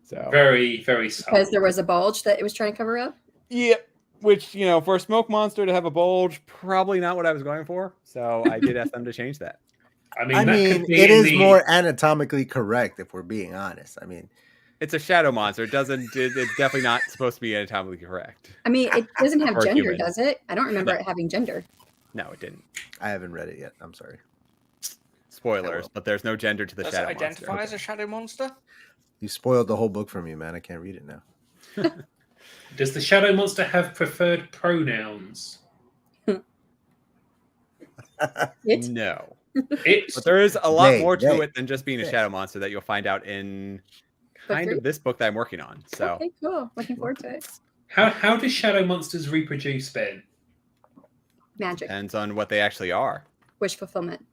So Very, very subtle. Because there was a bulge that it was trying to cover up. Yep. Which, for a smoke monster to have a bulge, probably not what I was going for. So I did ask them to change that. I mean, it is more anatomically correct if we're being honest. I mean, it's a shadow monster. It's definitely not supposed to be anatomically correct. I mean, it doesn't have Or gender, human. does it? I don't remember it having gender. No, it didn't. I haven't read it yet. I'm sorry. Spoilers, but there's no gender to the Does it shadow identify monster. as a shadow monster? You spoiled the whole book for me, man. I can't read it now. Does the shadow monster have preferred pronouns? It? No. It's But there is a lot They, more to they, it than just being a they. shadow monster that you'll find out in Book kind three? of this book that I'm working on. So Okay, cool. Looking forward to it. how do shadow monsters reproduce, Ben? Magic. depends on what they actually are. Wish fulfillment.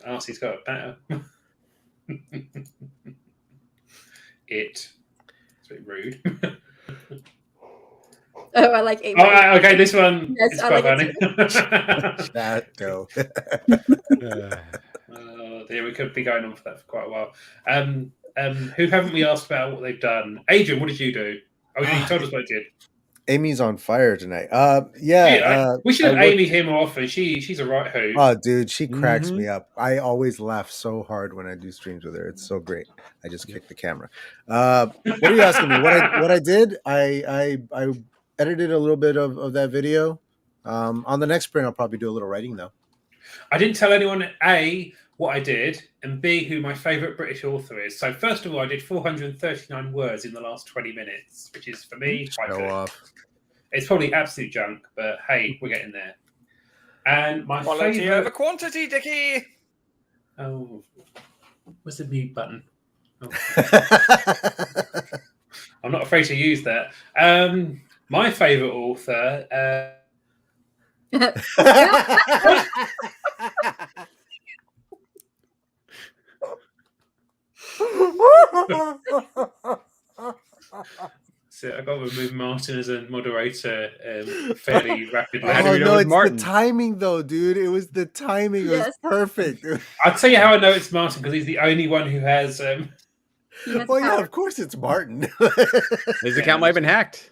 Arcie's got it better. It's a bit rude. Oh, I like eight. Oh, okay, this one Yes, is I quite like funny. That go. Yeah, we could be going on for that for quite a while. Who haven't we asked about what they've done? Adrian, what did you do? Oh, you told us what you did. Amy's on fire tonight. We should have I worked- Amy here more often. She's a right hoot. Oh, dude, she cracks Mhm. me up. I always laugh so hard when I do streams with her. It's so great. I just kicked the camera. What are you asking me? What I did? I edited a little bit of that video. On the next print, I'll probably do a little writing though. I didn't tell anyone A, what I did, and B, who my favourite British author is. So first of all, I did 439 words in the last 20 minutes, which is for me quite Show good. off. It's probably absolute junk, but hey, we're getting there. And my Quality over favourite... quantity, Dickie. Oh, where's the mute button? Oh, I'm not afraid to use that. My favourite author... So I got to remove Martin as a moderator fairly rapidly. How do Oh we know no, it's it's Martin? the timing though, dude. It was the timing. It was Yes. perfect. I'll tell you how I know it's Martin, because he's the only one who has... He has Well, yeah, power. of course it's Martin. His account might have been hacked.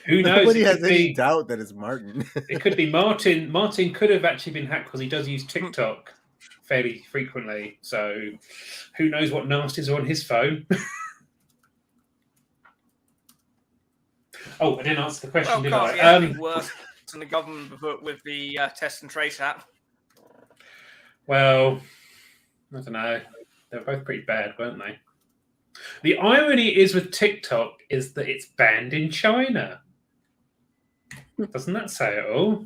Who knows? Nobody It has could any be- doubt that it's Martin. It could be Martin. Martin could have actually been hacked because he does use TikTok fairly frequently. So who knows what nasties are on his phone? Oh, I didn't answer the question, Well, did can't be I? anything worse than the government with the test and trace app. Well, I don't know. They were both pretty bad, weren't they? The irony is with TikTok is that it's banned in China. Doesn't that say it all?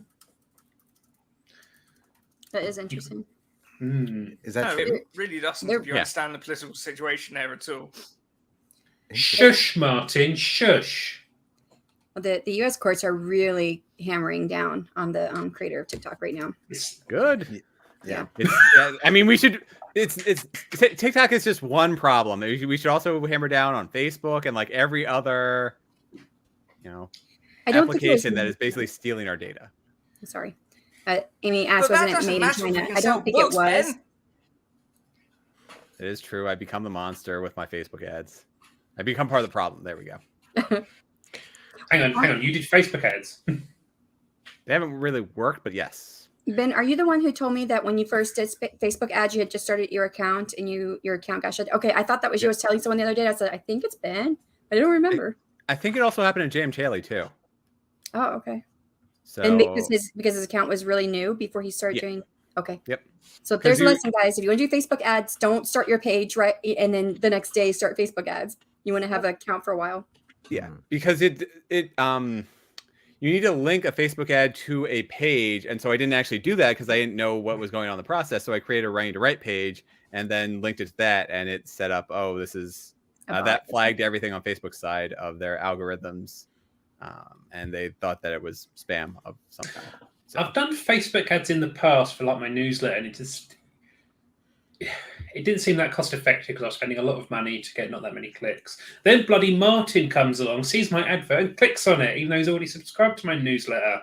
That is interesting. Is that No, true? it really doesn't They're- if you Yeah. understand the political situation there at all. Shush, Martin, shush. The U.S. courts are really hammering down on the creator of TikTok right now. Good. Yeah. I mean, we should. It's TikTok is just one problem. We should also hammer down on Facebook and like every other, I don't think it was, application that is basically stealing our data. Sorry, Amy asked, But that wasn't it doesn't made in matter if China? you can I sell don't think it books, was. Ben. It is true. I become the monster with my Facebook ads. I become part of the problem. There we go. Hang on. You did Facebook ads. They haven't really worked, but yes. Ben, are you the one who told me that when you first did Facebook ads, you had just started your account and your account got shut? Okay, I thought that was you. I was telling someone the other day. I said, I think it's Ben. I don't remember. I think it also happened in Jam Chaley too. Oh, okay. So And because his account was really new before he started Yeah. doing. Okay. Yep. So there's a you- lesson, guys. If you want to do Facebook ads, don't start your page right and then the next day start Facebook ads. You want to have an account for a while. Yeah, because you need to link a Facebook ad to a page, and so I didn't actually do that because I didn't know what was going on in the process. So I created a Running to Right page and then linked it to that, and it set up. Oh, this is that flagged everything on Facebook's side of their algorithms, and they thought that it was spam of some kind. So. I've done Facebook ads in the past for like my newsletter, and it didn't seem that cost effective because I was spending a lot of money to get not that many clicks. Then bloody Martin comes along, sees my advert, and clicks on it, even though he's already subscribed to my newsletter.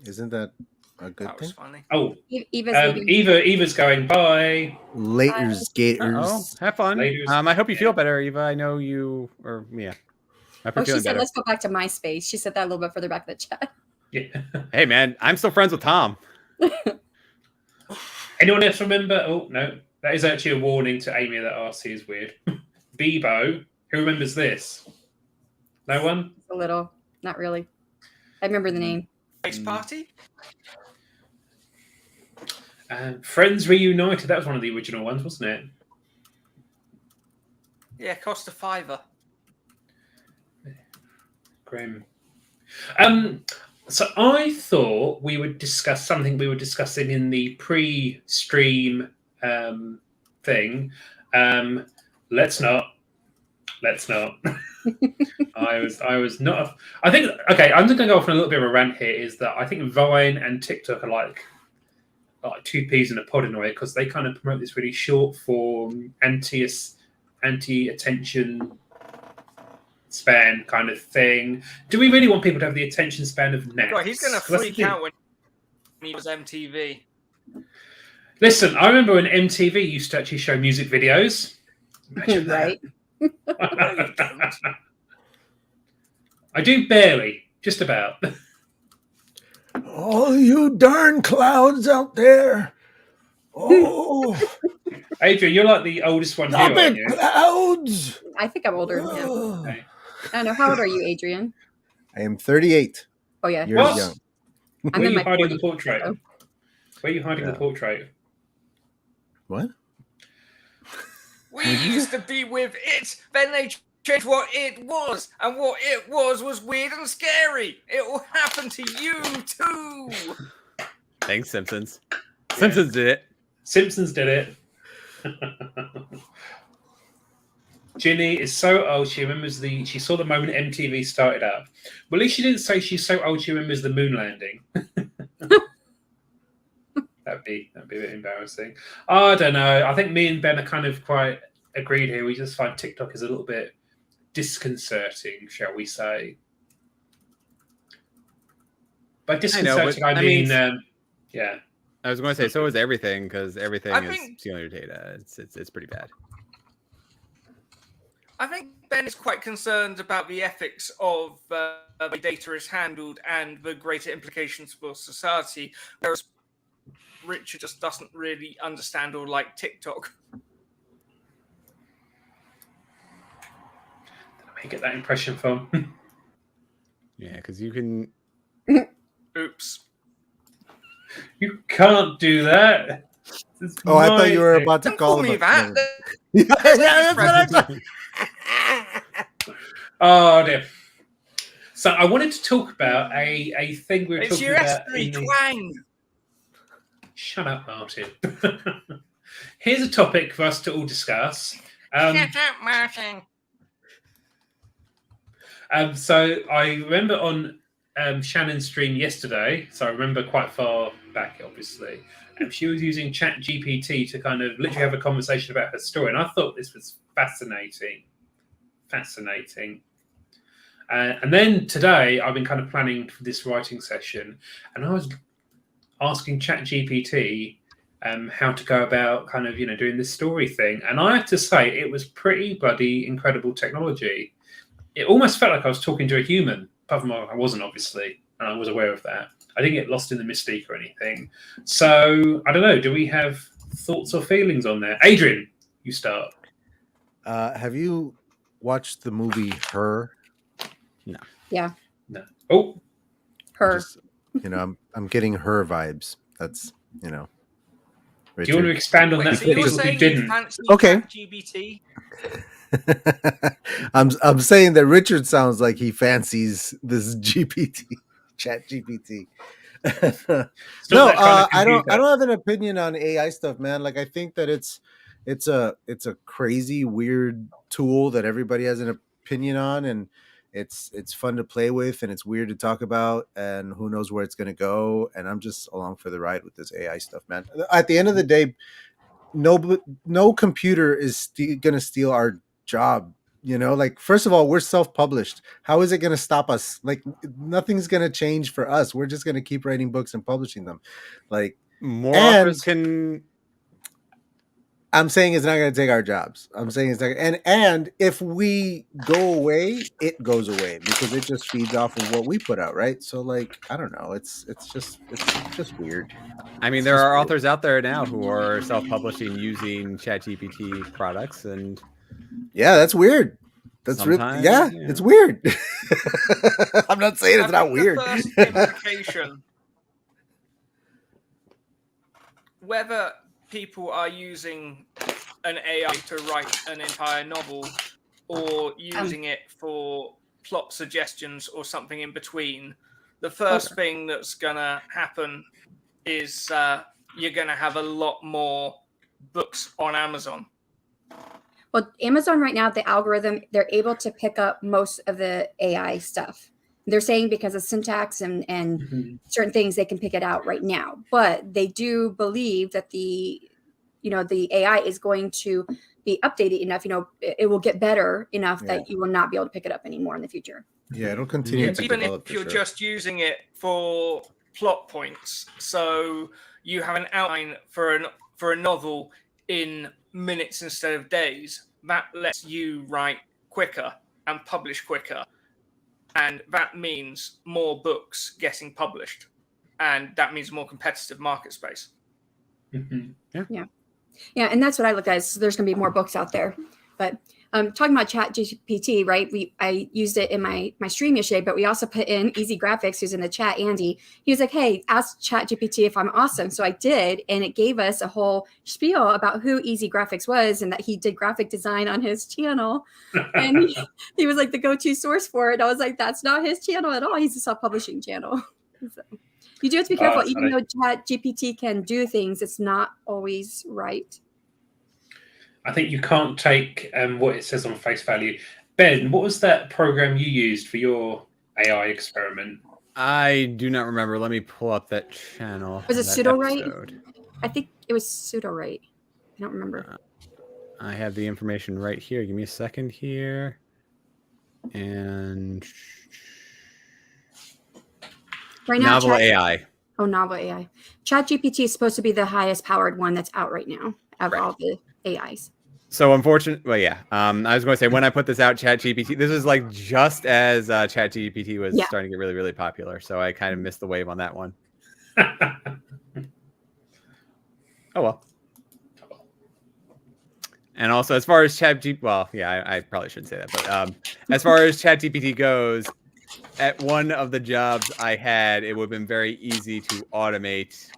Isn't that a good That thing? was funny. Oh, Eva's Eva's going bye. Laters, gators. Oh, have fun. Laters. I hope you feel better, Eva. I know you or Mia. I hope you're she feeling said, better. let's go back to MySpace. She said that a little bit further back in the chat. Yeah. Hey, man, I'm still friends with Tom. Anyone else remember? Oh no, that is actually a warning to Amy that RC is weird. Bebo, who remembers this? No one. A little, not really. I remember the name. Face party? Friends Reunited. That was one of the original ones, wasn't it? Yeah, cost a $5. Grim. So I thought we would discuss something we were discussing in the pre-stream thing. Let's not. I was not. I think. Okay, I'm just going to go off on a little bit of a rant here. Is that I think Vine and TikTok are like two peas in a pod in a way because they kind of promote this really short form anti-attention span kind of thing. Do we really want people to have the attention span of Nets? God, he's going to freak out when he was MTV. Listen, I remember when MTV used to actually show music videos. Imagine Right. No, you don't. I do barely, just about. Oh, you darn clouds out there. Oh, Adrian, you're like the oldest one stop here, aren't it, you? clouds. I think I'm older than him. Okay. I don't know. How old are you, Adrian? I am 38 Oh, yeah. years What? young. I'm Where are in you my hiding the 40s, portrait? so. Where are you hiding the Yeah. portrait? What? We used to be with it, then they changed what it was, and what it was weird and scary. It will happen to you too. Thanks, Simpsons. Simpsons did it. Simpsons did it. Ginny is so old she remembers she saw the moment MTV started up. Well, at least she didn't say she's so old she remembers the moon landing. That'd be a bit embarrassing. I don't know. I think me and Ben are kind of quite agreed here. We just find TikTok is a little bit disconcerting, shall we say? By disconcerting, I mean, yeah. I was going to say so is everything because everything I is think- stealing your data. It's pretty bad. I think Ben is quite concerned about the ethics of the way data is handled and the greater implications for society, whereas Richard just doesn't really understand or like TikTok. I get that impression from. Yeah, because you can. Oops. You can't do that. It's Oh, I thought you were my- about to Don't call call me him that. Yeah, that's what I thought. Oh dear. So I wanted to talk about a thing we were It's talking your about. S3 twang. Shut up, Martin. Here's a topic for us to all discuss. Shut up, Martin. So I remember on Shannon's stream yesterday, so I remember quite far back, obviously, she was using Chat GPT to kind of literally have a conversation about her story, and I thought this was fascinating. And then today, I've been kind of planning for this writing session, and I was asking Chat GPT how to go about kind of, doing this story thing. And I have to say, it was pretty bloody incredible technology. It almost felt like I was talking to a human, apart from I wasn't, obviously, and I was aware of that. I didn't get lost in the mystique or anything. So, I don't know, do we have thoughts or feelings on that? Adrian, you start. Have you watched the movie Her? No. Oh, Her. Just, I'm I'm getting her vibes. That's, you know. Do you want to expand on Wait, that so for you're people who saying you didn't? fancy Okay. ChatGPT? I'm saying that Richard sounds like he fancies this GPT, Chat GPT. Still No, that kind of I don't computer. have an opinion on AI stuff, man. Like I think that it's a crazy weird tool that everybody has an opinion on, and it's fun to play with and it's weird to talk about, and who knows where it's going to go, and I'm just along for the ride with this AI stuff, man. At the end of the day, no computer is going to steal our job. You know, like, first of all, we're self-published. How is it going to stop us? Like, nothing's going to change for us. We're just going to keep writing books and publishing them. Like, More and authors can. I'm saying it's not going to take our jobs. I'm saying it's not, and if we go away, it goes away because it just feeds off of what we put out, right? So, like, I don't know. It's just weird. I mean, It's there just are weird. authors out there now who are self-publishing using ChatGPT products, and Yeah, that's weird. That's really, sometimes, yeah, you it's know. weird. I'm not saying I it's not think weird. the first implication, whether people are using an AI to write an entire novel or using it for plot suggestions or something in between, the first thing that's going to happen is you're going to have a lot more books on Amazon. Well, Amazon right now, the algorithm, they're able to pick up most of the AI stuff. They're saying because of syntax and certain things, they can pick it out right now. But they do believe that the AI is going to be updated enough. It will get better enough that you will not be able to pick it up anymore in the future. Yeah, it'll continue to Even develop. if you're just using it for plot points, so you have an outline for a novel in minutes instead of days, that lets you write quicker and publish quicker, and that means more books getting published, and that means more competitive market space. Yeah, and that's what I look at. Is there's going to be more books out there. But talking about ChatGPT, right? I used it in my stream yesterday, but we also put in Easy Graphics, who's in the chat, Andy. He was like, "Hey, ask ChatGPT if I'm awesome." So I did, and it gave us a whole spiel about who Easy Graphics was and that he did graphic design on his channel. And he was like the go-to source for it. I was like, "That's not his channel at all. He's a self-publishing channel." So you do have to be careful. Even though ChatGPT can do things, it's not always right. I think you can't take what it says on face value. Ben, what was that program you used for your AI experiment? I do not remember. Let me pull up that channel. Was it that pseudo-right? episode. I think it was pseudo-right. I don't remember. I have the information right here. Give me a second here. And Right now, Novel AI. Oh, Novel AI. ChatGPT is supposed to be the highest powered one that's out right now of all the AIs. So unfortunately, well, yeah. I was going to say, when I put this out, ChatGPT, this was like just as ChatGPT was starting to get really, really popular. So I kind of missed the wave on that one. Oh, well. And also, as far as ChatGPT, well, yeah, I probably shouldn't say that. But as far as ChatGPT goes, at one of the jobs I had, it would have been very easy to automate.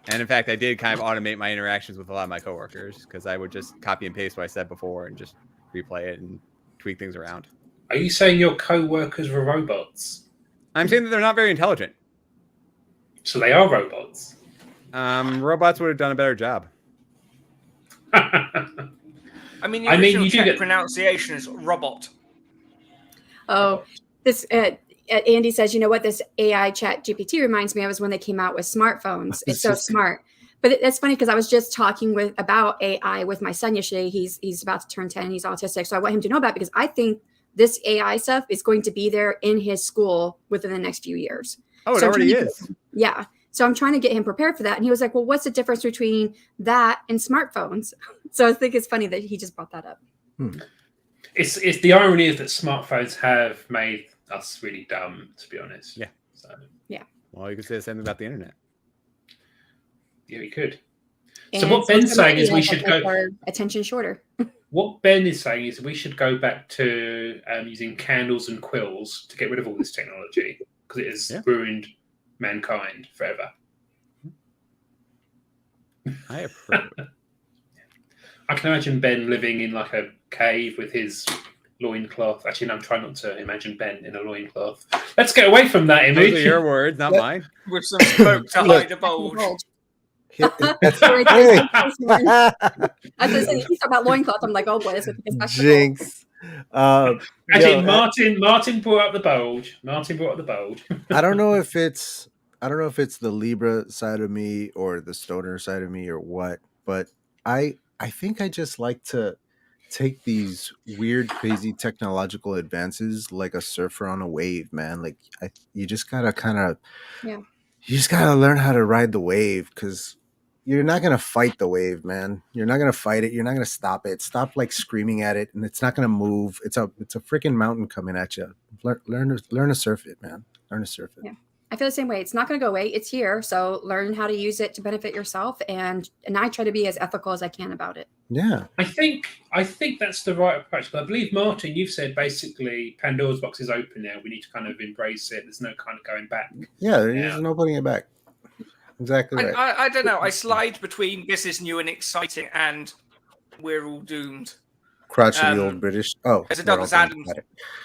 And in fact, I did kind of automate my interactions with a lot of my coworkers because I would just copy and paste what I said before and just replay it and tweak things around. Are you saying your co-workers were robots? I'm saying that they're not very intelligent. So they are robots? Robots would have done a better job. I mean, the original Czech pronunciation is robot. Oh, this Andy says, you know what this AI chat GPT reminds me of is when they came out with smartphones. It's so smart. But that's funny because I was just talking about AI with my son yesterday. He's about to turn 10. He's autistic. So I want him to know about it because I think this AI stuff is going to be there in his school within the next few years. Oh, it already is. Yeah. So I'm trying to get him prepared for that. And he was like, well, what's the difference between that and smartphones? So I think it's funny that he just brought that up. It's the irony is that smartphones have made us really dumb, to be honest. Yeah. So yeah. Well, you could say the same about the internet. Yeah, we could. And so what Ben's saying is we should go our attention shorter. What Ben is saying is we should go back to using candles and quills to get rid of all this technology because it has ruined mankind forever. I approve. I can imagine Ben living in like a cave with his loincloth. Actually, no, I'm trying not to imagine Ben in a loincloth. Let's get away from that image. Those are your words, not mine. With some smoke to Look. hide a bulge. That's Right hey. there. As I said, you talk about loincloth, I'm like, oh boy, this would be a spectacle. Jinx. Actually, Yo, Martin brought up the bulge. Martin brought up the bulge. I don't know if it's the Libra side of me or the stoner side of me or what, but I think I just like to take these weird, crazy technological advances like a surfer on a wave, man. Like you just gotta kind of, Yeah. you just gotta learn how to ride the wave, because you're not gonna fight the wave, man. You're not gonna fight it. You're not gonna stop it. Stop like screaming at it, and it's not gonna move. It's a freaking mountain coming at you. Learn to surf it, man. Learn to surf it. Yeah. I feel the same way. It's not going to go away. It's here. So learn how to use it to benefit yourself. And I try to be as ethical as I can about it. Yeah. I think that's the right approach. But I believe, Martin, you've said basically Pandora's box is open now. We need to kind of embrace it. There's no kind of going back. Yeah, there's no putting it back. Exactly right. I don't know. I slide between this is new and exciting and we're all doomed. Crotchety old British. Oh, there's a Douglas Adams.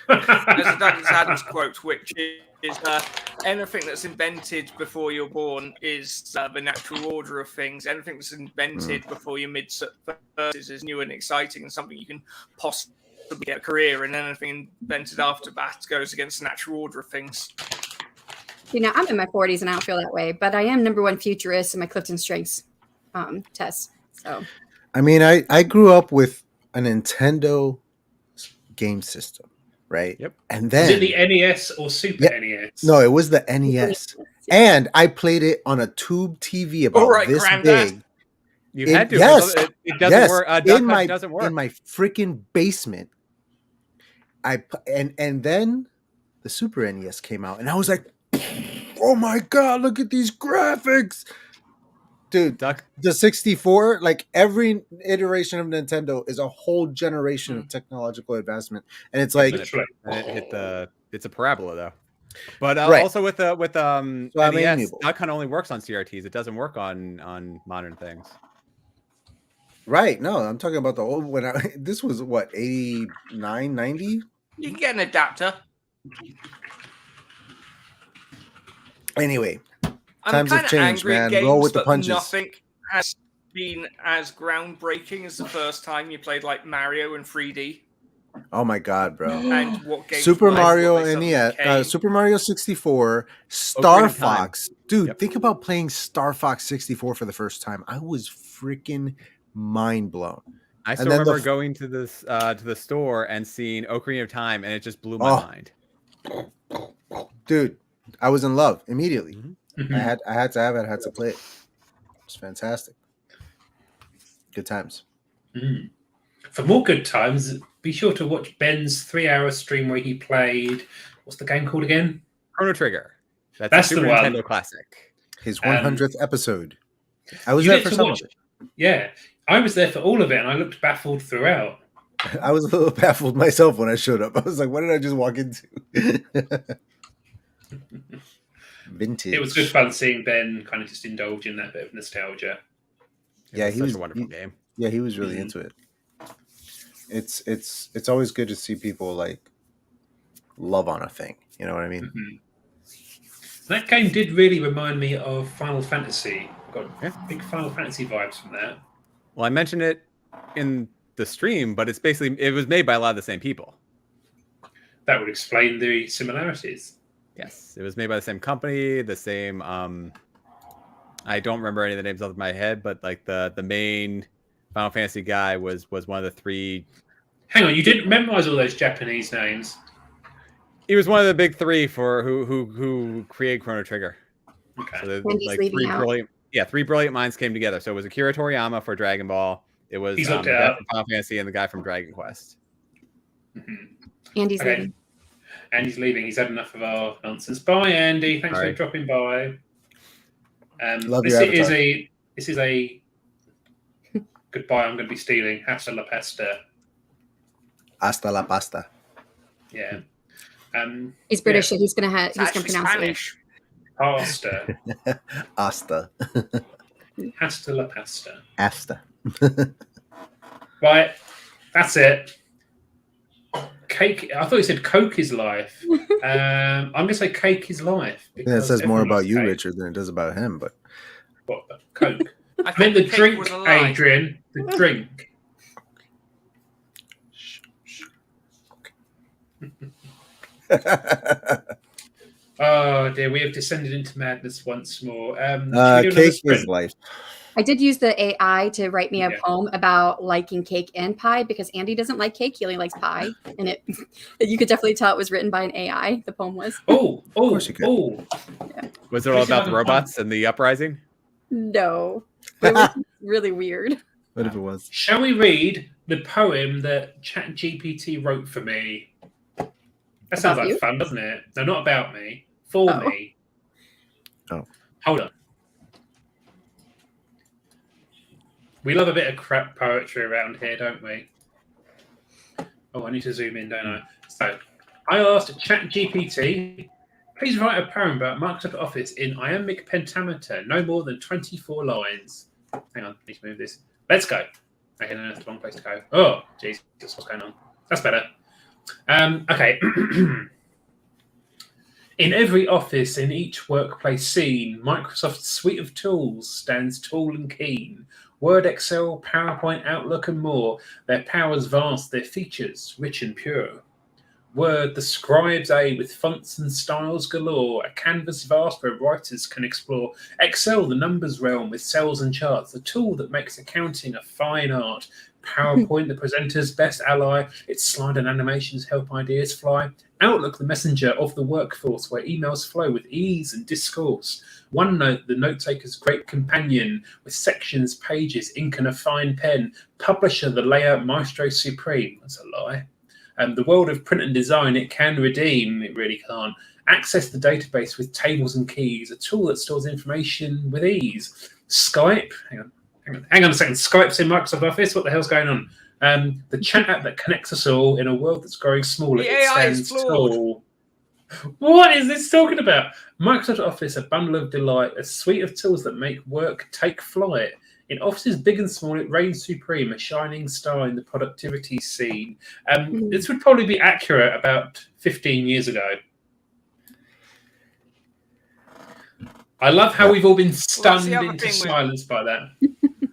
There's a Douglas Adams quote, which is anything that's invented before you're born is the natural order of things. Anything that's invented before your mid-30s is new and exciting and something you can possibly get a career in. Anything invented after that goes against the natural order of things. You know, I'm in my 40s and I don't feel that way, but I am #1 futurist in my Clifton Strengths test. So, I mean, I grew up with a Nintendo game system, right? Yep. And then Was it the NES or Super NES? No, it was the NES, and I played it on a tube TV about All right, this Granddad. big. You had to. Yes, It doesn't work. in doesn't work. in my freaking basement. And then the Super NES came out, and I was like, "Oh my god, look at these graphics!" Dude, the 64, like every iteration of Nintendo is a whole generation of technological advancement, and it's like it's a parabola though. But Right. also with So I'm NES, amiable. that kind of only works on CRTs. It doesn't work on modern things. right. No, I'm talking about the old this was what 89, 90. You can get an adapter. Anyway, I'm times have kind of changed, angry at man. Roll games with the that punches. nothing has been as groundbreaking as the first time you played like Mario in 3D. Oh my god, bro! And what games Super were Mario what they suddenly NES, became. Super Mario 64, Star Ocarina of Time. Fox. Dude, Yep. think about playing Star Fox 64 for the first time. I was freaking mind blown. I And still then remember going to this to the store and seeing Ocarina of Time, and it just blew my mind. Dude, I was in love immediately. Mhm. I had to have it. I had to play it. It's fantastic. Good times. Mm. For more good times, be sure to watch Ben's 3-hour stream where he played. What's the game called again? Chrono Trigger. That's That's a Super the one. Nintendo classic. His 100th episode. I was You there get for to some watch- of it. Yeah, I was there for all of it, and I looked baffled throughout. I was a little baffled myself when I showed up. I was like, what did I just walk into? Vintage. It was good fun seeing Ben kind of just indulge in that bit of nostalgia. Yeah, he Such was a wonderful game. Yeah, he was really into it. It's always good to see people like love on a thing. You know what I mean? Mhm. That game did really remind me of Final Fantasy. Got big Final Fantasy vibes from that. Well, I mentioned it in the stream, but it was made by a lot of the same people. That would explain the similarities. Yes, it was made by the same company, the same. I don't remember any of the names off my head, but like the main Final Fantasy guy was one of the three. Hang on, you didn't memorize all those Japanese names? He was one of the big three for who created Chrono Trigger. Okay. So Wendy's like leaving out. three brilliant minds came together. So it was Akira Toriyama for Dragon Ball. It was He's the looked guy out. from Final Fantasy and the guy from Dragon Quest. Mhm. Andy's Okay. leaving. Andy's leaving. He's had enough of our nonsense. Bye, Andy. Thanks Bye. for dropping by. Love this your is avatar. this is a goodbye. I'm going to be stealing. Hasta la pasta. Hasta la pasta. Yeah. He's British, Yeah. so he's gonna It's pronounce actually it. Spanish. Pasta. Asta. Hasta la pasta. Asta. Right. That's it. Cake. I thought you said Coke is life. I'm going to say cake is life. Yeah, it says more everyone about loves you, cake. Richard, than it does about him. But What? Coke. I I meant the thought cake drink, was a lie. Adrian. The drink. Oh dear, we have descended into madness once more. Should we do another cake is sprint? life. I did use the AI to write me a Yeah. poem about liking cake and pie because Andy doesn't like cake; he only likes pie, and it you could definitely tell it was written by an AI. The poem was. Oh, course you could. Was it all about the robots and the uprising? No, but it was really weird. What if it was? Shall we read the poem that ChatGPT wrote for me? That sounds About like you? fun, doesn't it? No, not about me. For Oh. me. Oh. Hold on. We love a bit of crap poetry around here, don't we? Oh, I need to zoom in, don't I? So, I asked ChatGPT, please write a poem about Microsoft Office in iambic pentameter, no more than 24 lines. Hang on, I need to move this. Let's go. Okay, no, that's the wrong place to go. Oh, Jesus, what's going on? That's better. Okay. In every office, in each workplace scene, Microsoft's suite of tools stands tall and keen. Word, Excel, PowerPoint, Outlook, and more. Their powers vast, their features rich and pure. Word, the scribe's aid with fonts and styles galore, a canvas vast where writers can explore. Excel, the numbers realm with cells and charts, the tool that makes accounting a fine art. PowerPoint, the presenter's best ally, its slide and animations help ideas fly. Outlook, the messenger of the workforce, where emails flow with ease and discourse. OneNote, the note-taker's great companion, with sections, pages, ink and a fine pen. Publisher, the layout maestro supreme. That's a lie. The world of print and design, it can redeem. It really can't. Access the database with tables and keys, a tool that stores information with ease. Skype, hang on a second. Skype's in Microsoft Office. What the hell's going on? The chat app that connects us all in a world that's growing smaller. The It AI is stands flawed. tall. What is this talking about? Microsoft Office, a bundle of delight, a suite of tools that make work take flight. In offices big and small, it reigns supreme, a shining star in the productivity scene. This would probably be accurate about 15 years ago. I love how we've all been stunned other into thing with- silence by that.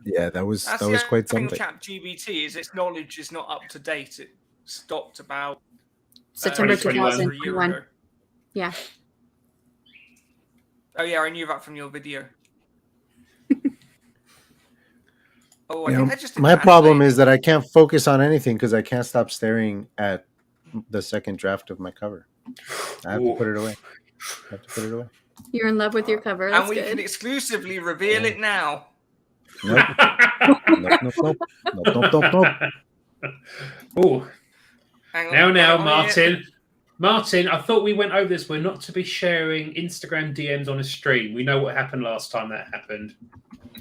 Yeah, that was That's that the was only quite thing with something. ChatGPT is its knowledge is not up to date. It stopped about September 2021. a year 2021. ago. Yeah. Oh yeah, I knew that from your video. Oh, I You think know, I just did my that problem anyway. is that I can't focus on anything because I can't stop staring at the second draft of my cover. I have to put it away. You're in love with your cover. And That's we good. can exclusively reveal it now. Nope. Nope. Oh, Hang on, now, got it on here. Martin, I thought we went over this. We're not to be sharing Instagram DMs on a stream. We know what happened last time that happened.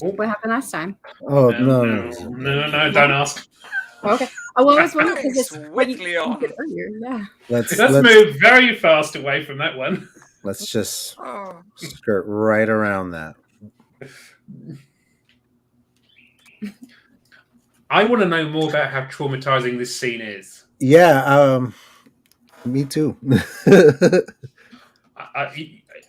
What happened last time? Oh No, no. don't ask. Okay. Oh, well, I was wondering because it's what you Swiftly on. did earlier. Yeah. Let's Move very fast away from that one. let's just Oh. skirt right around that. I want to know more about how traumatizing this scene is. Yeah, me too.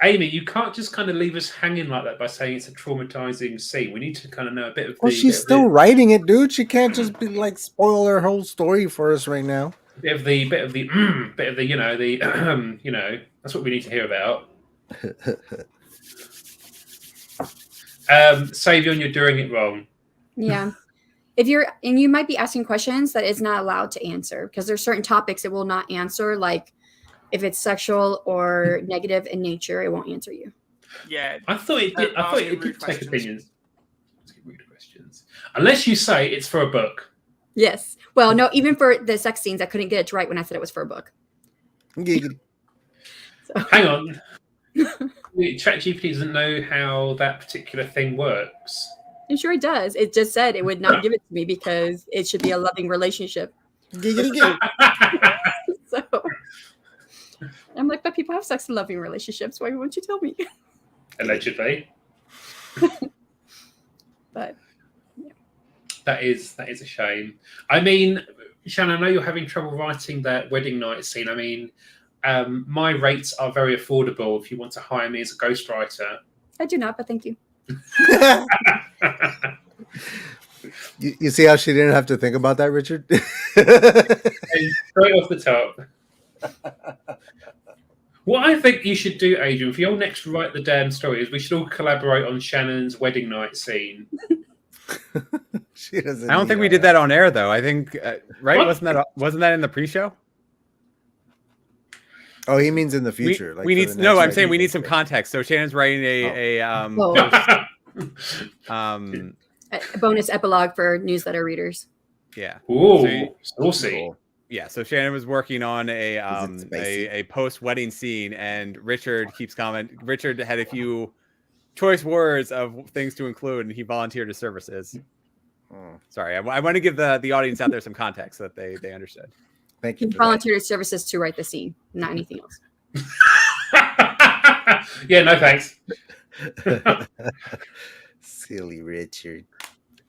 Amy, you can't just kind of leave us hanging like that by saying it's a traumatizing scene. We need to kind of know a bit of Well, the. she's still writing it, dude. She can't just be like spoil her whole story for us right now. bit of the, you know, that's what we need to hear about. Savion, you're doing it wrong. Yeah. And you might be asking questions that it's not allowed to answer because there's certain topics it will not answer. Like if it's sexual or negative in nature, it won't answer you. Yeah. I thought it did. I thought it did take questions. opinions. Rude questions. Unless you say it's for a book. Yes. Well, no, even for the sex scenes, I couldn't get it to right when I said it was for a book. Giggity. So. Hang on. ChatGPT doesn't know how that particular thing works. I'm sure it does. It just said it would not give it to me because it should be a loving relationship. Giggity. So I'm like, but people have sex in loving relationships. Why won't you tell me? allegedly. But That is a shame. I mean, Shannon, I know you're having trouble writing that wedding night scene. I mean, my rates are very affordable if you want to hire me as a ghostwriter. I do not, but thank you. You see how she didn't have to think about that, Richard? Straight off the top. What I think you should do, Adrian, for your next Write the Damn Story is we should all collaborate on Shannon's wedding night scene. She doesn't. I don't think we did that on air though. I think right What? wasn't that in the pre-show? Oh, he means in the future. We need no. I'm saying we need some context. So Shannon's writing a bonus epilogue for newsletter readers. Yeah. Ooh, saucy. Yeah, so Shannon was working on a post-wedding scene, and Richard keeps commenting. Richard had a few choice words of things to include, and he volunteered his services. Sorry, I want to give the audience out there some context so that they understood. Thank you. He volunteered his services to write the scene, not anything else. Yeah, no thanks. Silly Richard.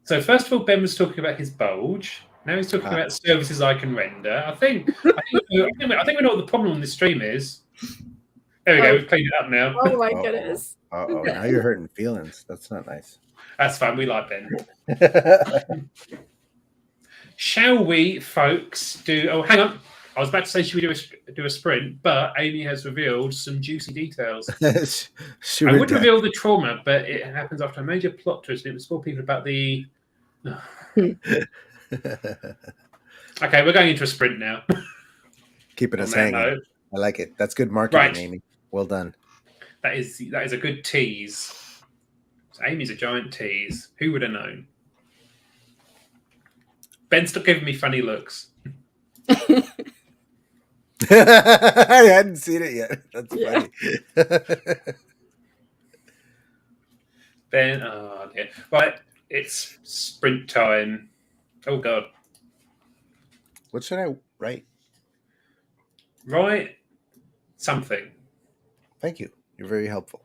So first of all, Ben was talking about his bulge. Now he's talking about services I can render. I think we know what the problem on this stream is. There we go. We've cleaned it up now. Oh my goodness. Uh-oh. Now you're hurting feelings. That's not nice. That's fine. We like Ben. Shall we, folks, do... Oh, hang on. I was about to say, should we do a sprint? But Amy has revealed some juicy details. Sure I would does. reveal the trauma, but it happens after a major plot twist. And it would spoil people about the... Okay, we're going into a sprint now. Keeping us On that hanging. note. I like it. That's good marketing, Right. Amy. Well done. That is a good tease. So Amy's a giant tease. Who would have known? Ben's still giving me funny looks. I hadn't seen it yet. That's Yeah. funny. Ben, oh dear. Right, it's sprint time. Oh god. What should I write? Right, something. Thank you. You're very helpful.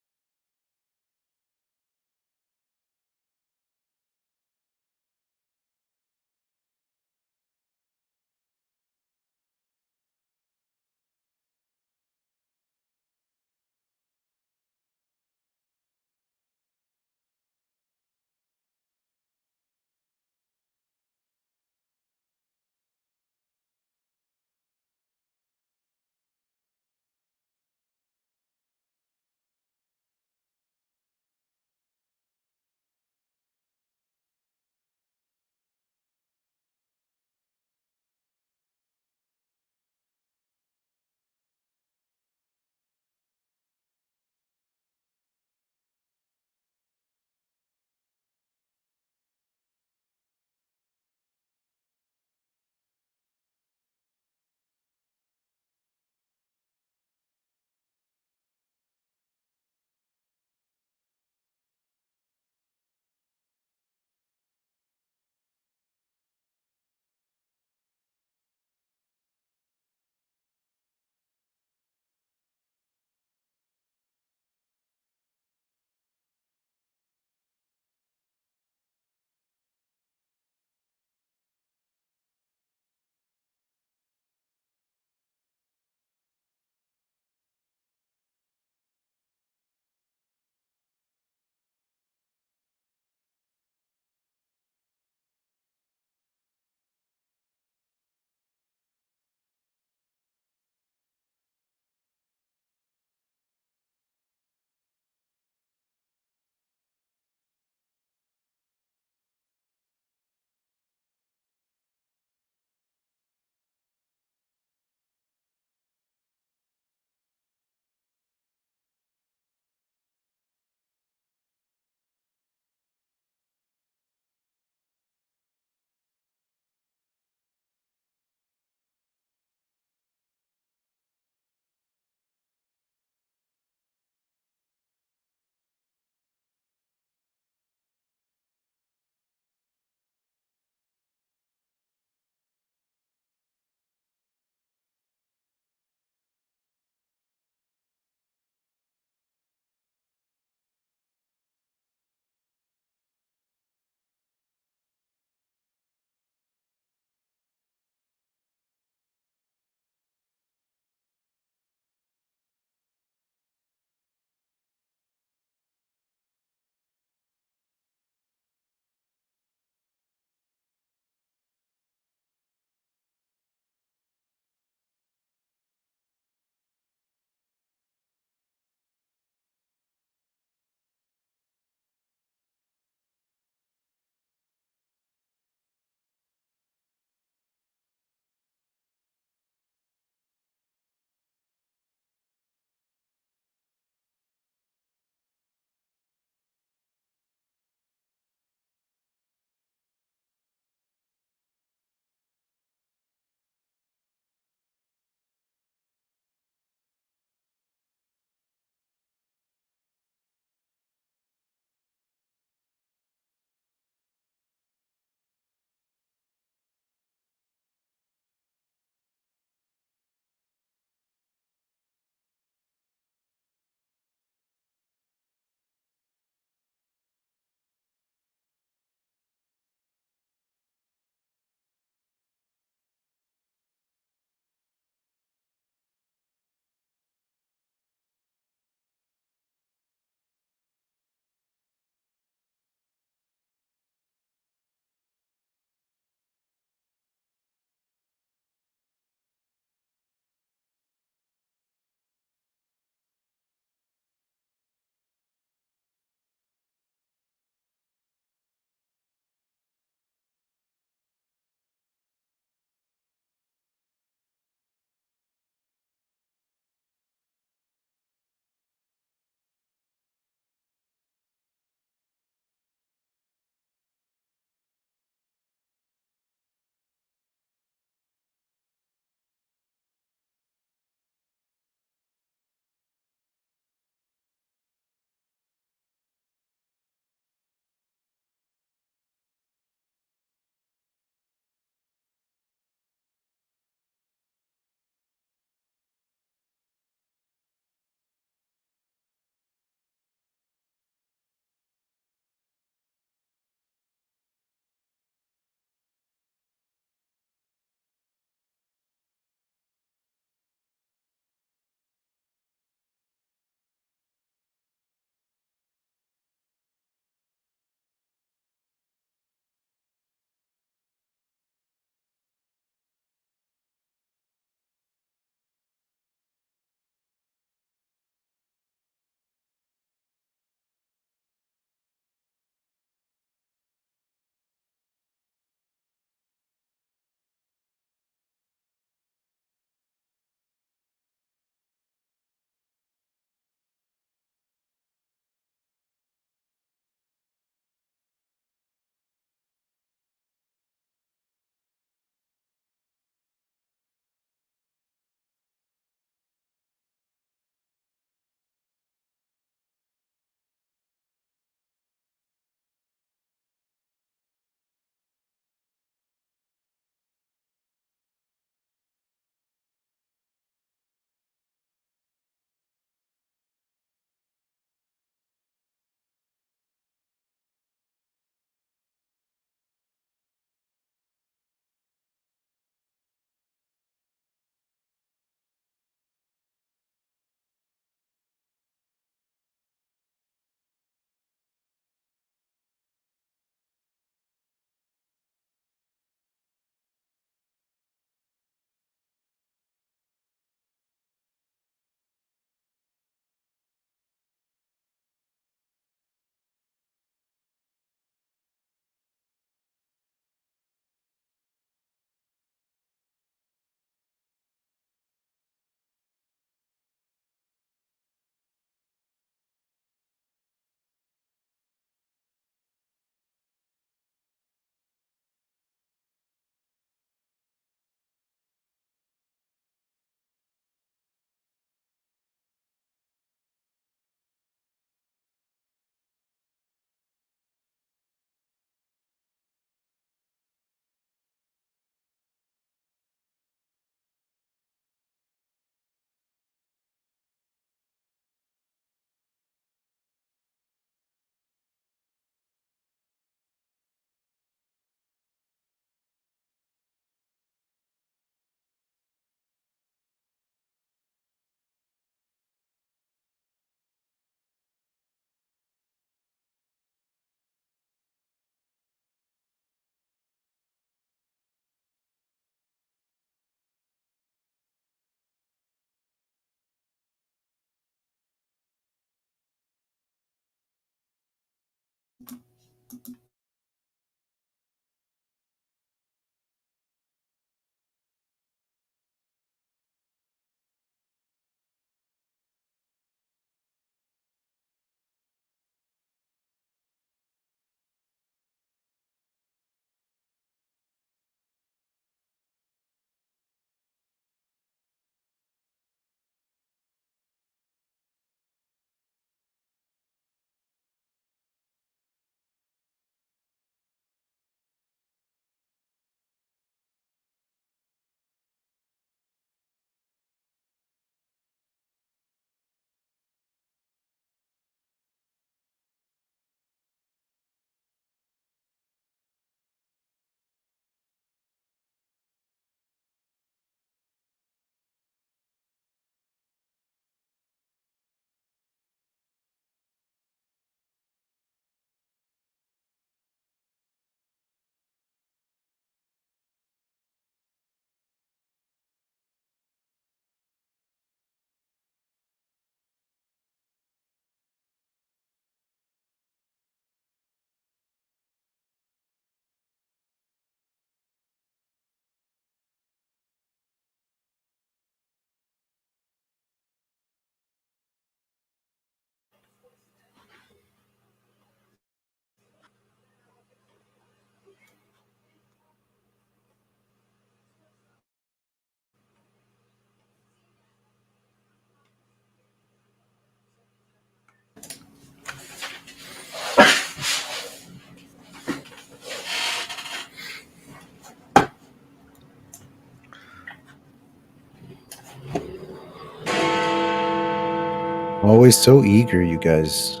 Always so eager, you guys.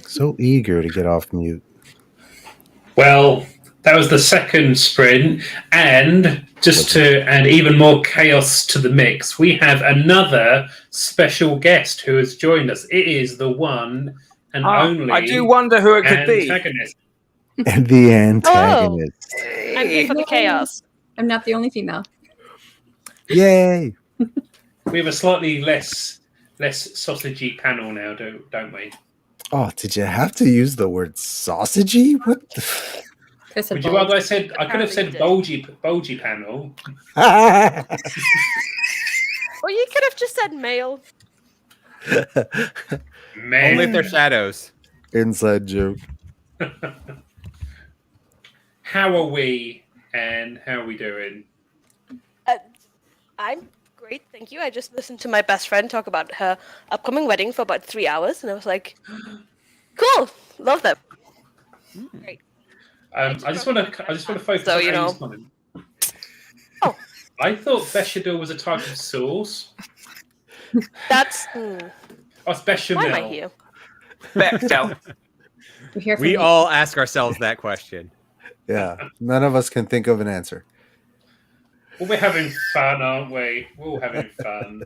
So eager to get off mute. Well, that was the second sprint, and just to add even more chaos to the mix, we have another special guest who has joined us. It is the one and only. I do wonder who it could be. Antagonist. And the antagonist. I'm here for the chaos. I'm not the only female. Yay! We have a slightly less sausagey panel now, don't we? Oh, did you have to use the word sausagey? What the Would you rather I could have said bulgy panel. Or you could have just said male. Man. Only if they're shadows. Inside joke. How are we, and how are we doing? I'm great, thank you. I just listened to my best friend talk about her upcoming wedding for about 3 hours, and I was like, cool, love them. Great. I just want to focus So, on you know. Amy's comment. Oh. I thought bechamel was a type of sauce. That's... Oh, it's bechamel. Why am I here? Bechdel. We're here for We me. all ask ourselves that question. Yeah, none of us can think of an answer. Well, we're having fun, aren't we? We're all having fun.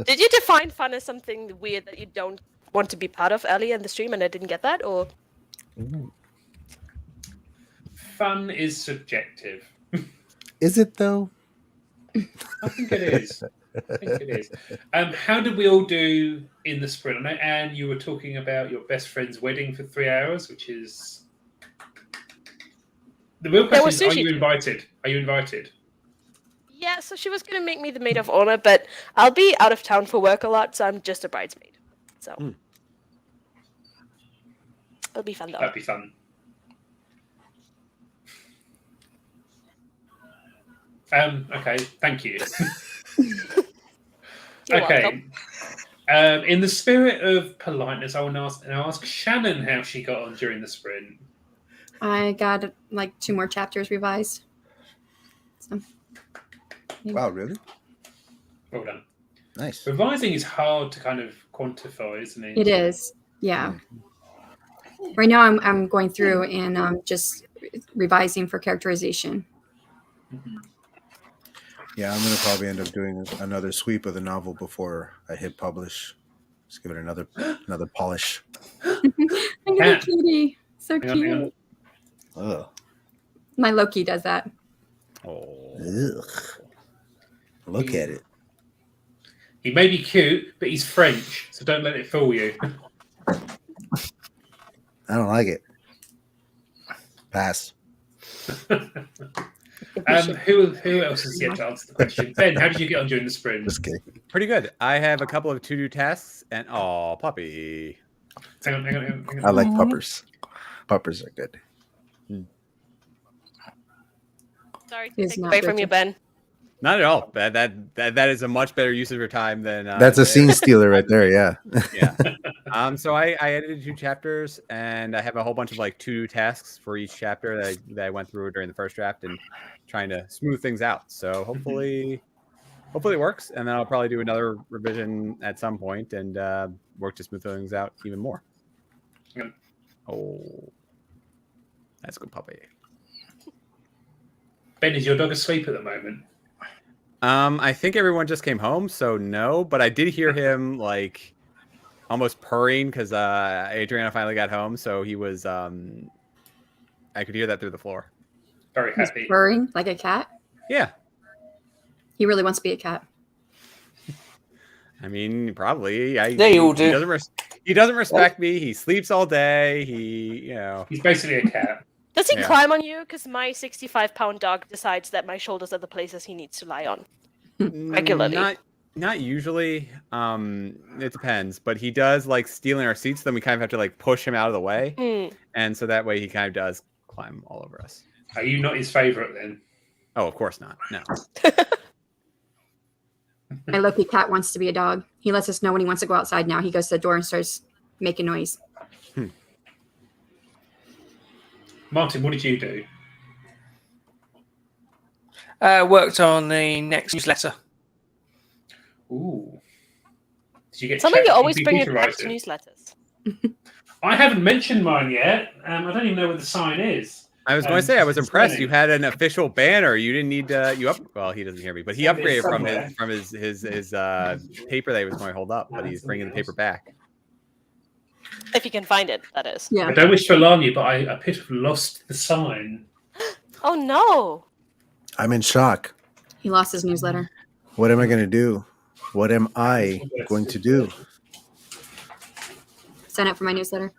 Did you define fun as something weird that you don't want to be part of earlier in the stream and I didn't get that? Or Fun is subjective. Is it though? I think it is. How did we all do in the sprint? I know, Anne, you were talking about your best friend's wedding for 3 hours, which is... The real question is, are you invited? Are you invited? yeah, so she was going to make me the maid of honor, but I'll be out of town for work a lot, so I'm just a bridesmaid. So it'll be fun though. That'd be fun. Okay, thank you. You're Okay. In the spirit of politeness, I want to ask Shannon how she got on during the sprint. I got like 2 more chapters revised. So, yeah. Wow, really? Well done. Nice. Revising is hard to kind of quantify, isn't it? It is, yeah. Right now, I'm going through and just revising for characterization. Mm-hmm. Yeah, I'm gonna probably end up doing another sweep of the novel before I hit publish. Just give it another polish. I'm gonna be cutie. So Hang on, hang on. cute. Ugh. My Loki does that. Oh. Ugh. Look at it. He may be cute, but he's French, so don't let it fool you. I don't like it. Pass. Who else has yet to answer the question? Ben, how did you get on during the sprint? Just kidding. Pretty good. I have a couple of to-do tasks, and puppy. Hang on. I like puppers. Puppers are good. Sorry to It's take not away from you, Richard. Ben. Not at all. That is a much better use of your time than That's a scene stealer right there. Yeah. Yeah. So I edited 2 chapters, and I have a whole bunch of like 2 tasks for each chapter that I went through during the first draft, and trying to smooth things out. So hopefully it works, and then I'll probably do another revision at some point and work to smooth things out even more. Yeah. Oh, that's a good puppy. Ben, is your dog asleep at the moment? I think everyone just came home, so no. But I did hear him like almost purring because Adriana finally got home, so he was. I could hear that through the floor. Very He's happy. purring like a cat. Yeah, He really wants to be a cat. I mean, probably. They all do. He doesn't respect me. He sleeps all day. He's basically a cat. Does he Yeah. climb on you? Because my 65-pound dog decides that my shoulders are the places he needs to lie on. Regularly. Not usually. It depends, but he does like stealing our seats. Then we kind of have to like push him out of the way, and so that way he kind of does climb all over us. Are you not his favourite then? Oh, of course not. No. My Loki cat wants to be a dog. He lets us know when he wants to go outside now. He goes to the door and starts making noise. Martin, what did you do? Worked on the next newsletter. Ooh. Did you get Some of you always ChatGPT bring to your write pets it? newsletters. I haven't mentioned mine yet. I don't even know where the sign is. I was going to say I was it's impressed. funny. You had an official banner. You didn't need Well, he doesn't hear me, but he It's upgraded somewhere. from his paper that he was going to hold up, but he's bringing the paper back. If you can find it, that is. Yeah. I don't wish to alarm you, but I appear to have lost the sign. Oh no! I'm in shock. He lost his newsletter. What am I going to do? What am I going to do? Sign up for my newsletter.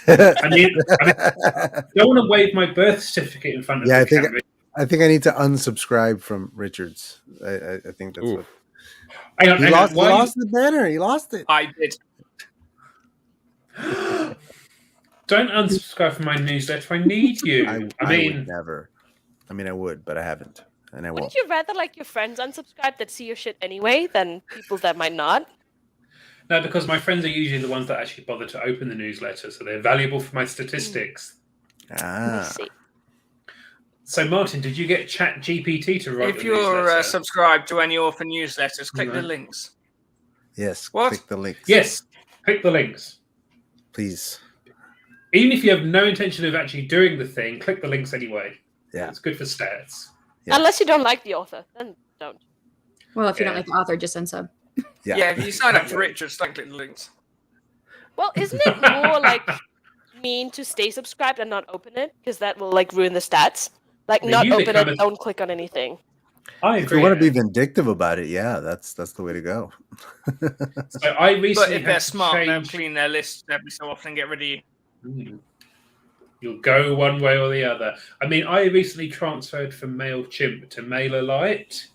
I don't want to wave my birth certificate in front of Yeah, the camera. I think I need to unsubscribe from Richards. I think that's Ooh. what. Hang on, He hang on. lost the banner. He lost it. I did. Don't unsubscribe from my newsletter. I need you. I I mean, would never. I mean, I would, but I haven't, and I won't. Wouldn't you rather like your friends unsubscribe that see your shit anyway than people that might not? no, because my friends are usually the ones that actually bother to open the newsletter, so they're valuable for my statistics. Let me Ah, see. So, Martin, did you get ChatGPT to write If the you're newsletter? subscribed to any author newsletters, click the Right. links. yes. What? Click the links. Yes, click the links. Please. Even if you have no intention of actually doing the thing, click the links anyway. Yeah. It's good for stats. Yeah. Unless you don't like the author, then don't. Well, if you don't Yeah. like the author, just unsub. Yeah. Yeah, if you sign up to Richards, don't click the links. Well, isn't it more like mean to stay subscribed and not open it? Because that will like ruin the stats. Like Yeah, not you open become it, a- don't click on anything. I If agree. you want to be vindictive about it, yeah, that's the way to go. So I recently But if had they're to smart, they'll change- clean their lists every so often and get rid of you. You'll go one way or the other. I mean, I recently transferred from MailChimp to MailerLite,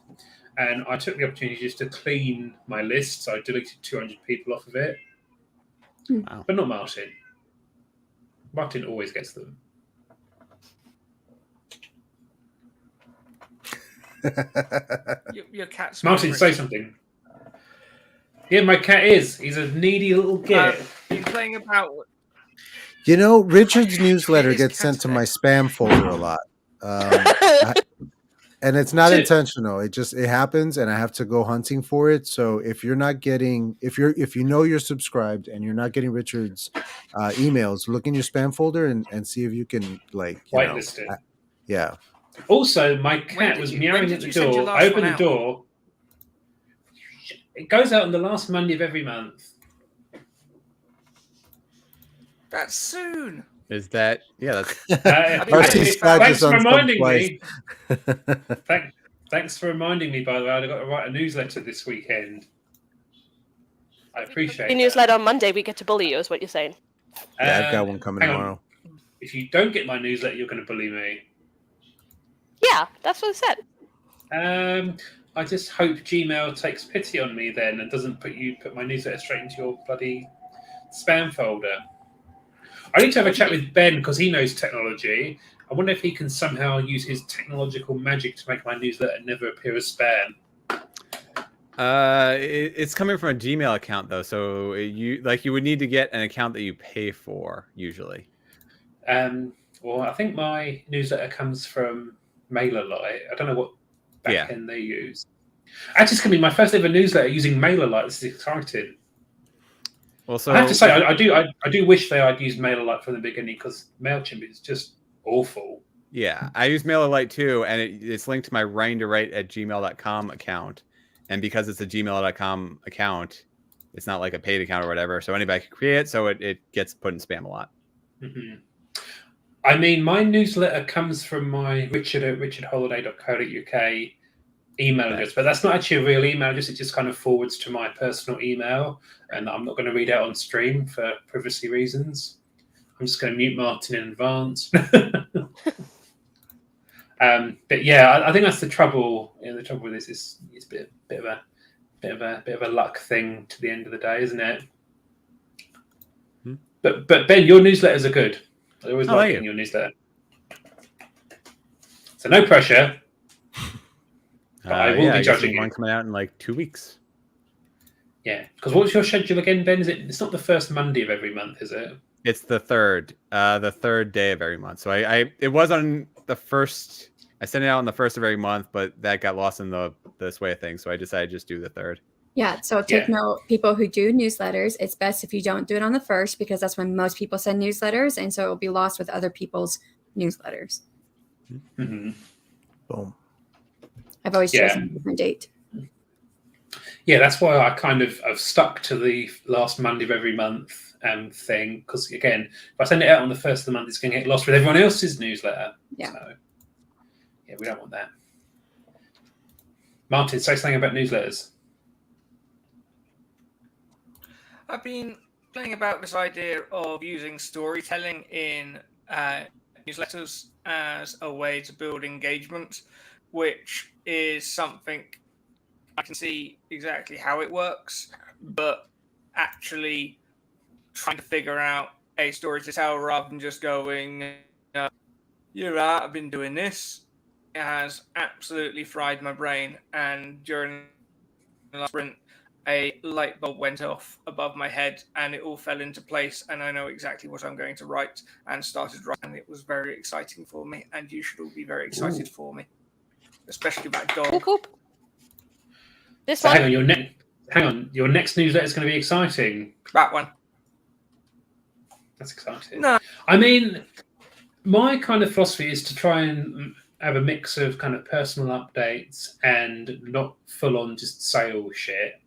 and I took the opportunity just to clean my list. So I deleted 200 people off of it. Wow. But not Martin. Martin always gets them. Your cat's Martin, say something. Yeah, my cat is. He's a needy little git. You're playing about. You know, Richard's newsletter It is gets sent to my Saturday. spam folder a lot, and it's not Shit. intentional. It happens, and I have to go hunting for it. So if you're not getting, if you know you're subscribed and you're not getting Richard's emails, look in your spam folder and see if you can Whitelist it. Yeah. Also, my When cat did was you- meowing when at did the you send your door. last I opened one the out? door. It goes out on the last Monday of every month. That's soon. Is that? Yeah, that's. Marty's flag Thanks is for on reminding twice. me. Thanks for reminding me, by the way. I got to write a newsletter this weekend. I appreciate The that. newsletter on Monday, we get to bully you, is what you're saying. Yeah, I've got one coming hang on. tomorrow. If you don't get my newsletter, you're going to bully me. Yeah, that's what I said. I just hope Gmail takes pity on me then and doesn't put my newsletter straight into your bloody spam folder. I need to have a chat with Ben because he knows technology. I wonder if he can somehow use his technological magic to make my newsletter never appear as spam. It's coming from a Gmail account though, so you would need to get an account that you pay for usually. Well, I think my newsletter comes from MailerLite. I don't know what backend they use. Actually, it's going to be my first ever newsletter using MailerLite. This is exciting. Well, so I have to say, I do wish I'd used MailerLite from the beginning because MailChimp is just awful. Yeah, I use MailerLite too, and it's linked to my writingtowrite@gmail.com account. And because it's a gmail.com account, it's not like a paid account or whatever. So anybody can create it, so it gets put in spam a lot. Mm-hmm. I mean, my newsletter comes from my richard@richardholiday.co.uk email address, but that's not actually a real email address. It just kind of forwards to my personal email, and I'm not going to read out on stream for privacy reasons. I'm just going to mute Martin in advance. But yeah, I think that's the trouble. The trouble with this is it's a bit of a luck thing to the end of the day, isn't it? Hmm. But Ben, your newsletters are good. I always like getting your newsletter. So no pressure. But I will be judging one it. coming out in like 2 weeks. Yeah, because what's your schedule again, Ben? It's not the first Monday of every month, is it? It's the third day of every month. So it was on the first. I sent it out on the first of every month, but that got lost in the sway of things. So I decided to just do the third. Yeah, so take note, people who do newsletters, it's best if you don't do it on the first because that's when most people send newsletters, and so it'll be lost with other people's newsletters. Mm-hmm. Boom. I've always chosen a different date. Yeah, that's why I've stuck to the last Monday of every month thing. Because again, if I send it out on the first of the month, it's going to get lost with everyone else's newsletter. Yeah. So, yeah, we don't want that. Martin, say something about newsletters. I've been playing about this idea of using storytelling in newsletters as a way to build engagement, which is something I can see exactly how it works, but actually trying to figure out a story to tell rather than just going, you're right, I've been doing this, it has absolutely fried my brain. And during the last sprint, a light bulb went off above my head and it all fell into place, and I know exactly what I'm going to write and started writing. It was very exciting for me, and you should all be very excited for me, especially that dog. Cool. This So one. hang on, your next newsletter is going to be exciting. That one. That's exciting. No. I mean, my kind of philosophy is to try and have a mix of kind of personal updates and not full on just sales shit.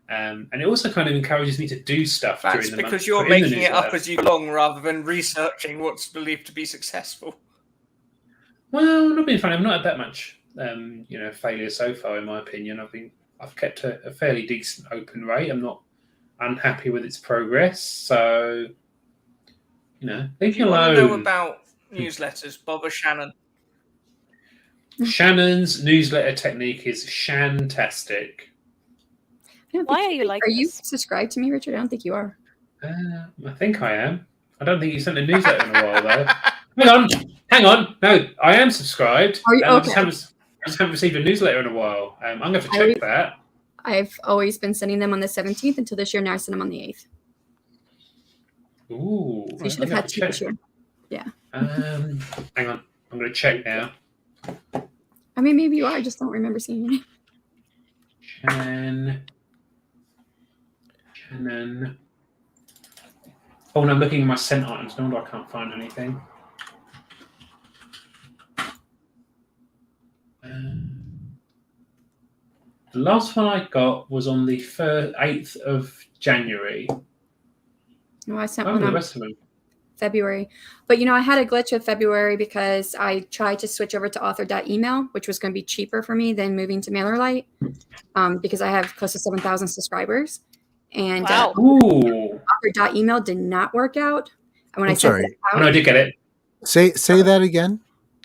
And it also kind of encourages me to do stuff during the month. That's because you're making it up as you go along rather than researching what's believed to be successful. Well, not being funny. I've not had that much, failure so far, in my opinion. I've kept a fairly decent open rate. I'm not unhappy with its progress. So, leave me alone. I know about newsletters. Bother Shannon. Shannon's newsletter technique is shantastic. Why are you like Are you this? subscribed to me, Richard? I don't think you are. I think I am. I don't think you sent a newsletter in a while, though. Hang on. No, I am subscribed. Are you okay? I just haven't received a newsletter in a while. I'm going to have to check that. I've always been sending them on the 17th until this year. Now I send them on the 8th. Ooh. So you should have had two this year. Yeah. Hang on. I'm going to check now. I mean, maybe you are. I just don't remember seeing your name. Shannon. Oh, no, I'm looking at my sent items. No wonder I can't find anything. The last one I got was on the 8th of January. No, I sent Oh, one the on rest of them. February. But, I had a glitch with February because I tried to switch over to author.email, which was going to be cheaper for me than moving to MailerLite because I have close to 7,000 subscribers. And Ooh. author.email did not work out. And when I'm I sent sorry. it Oh, no, I out, did get it. Say that again.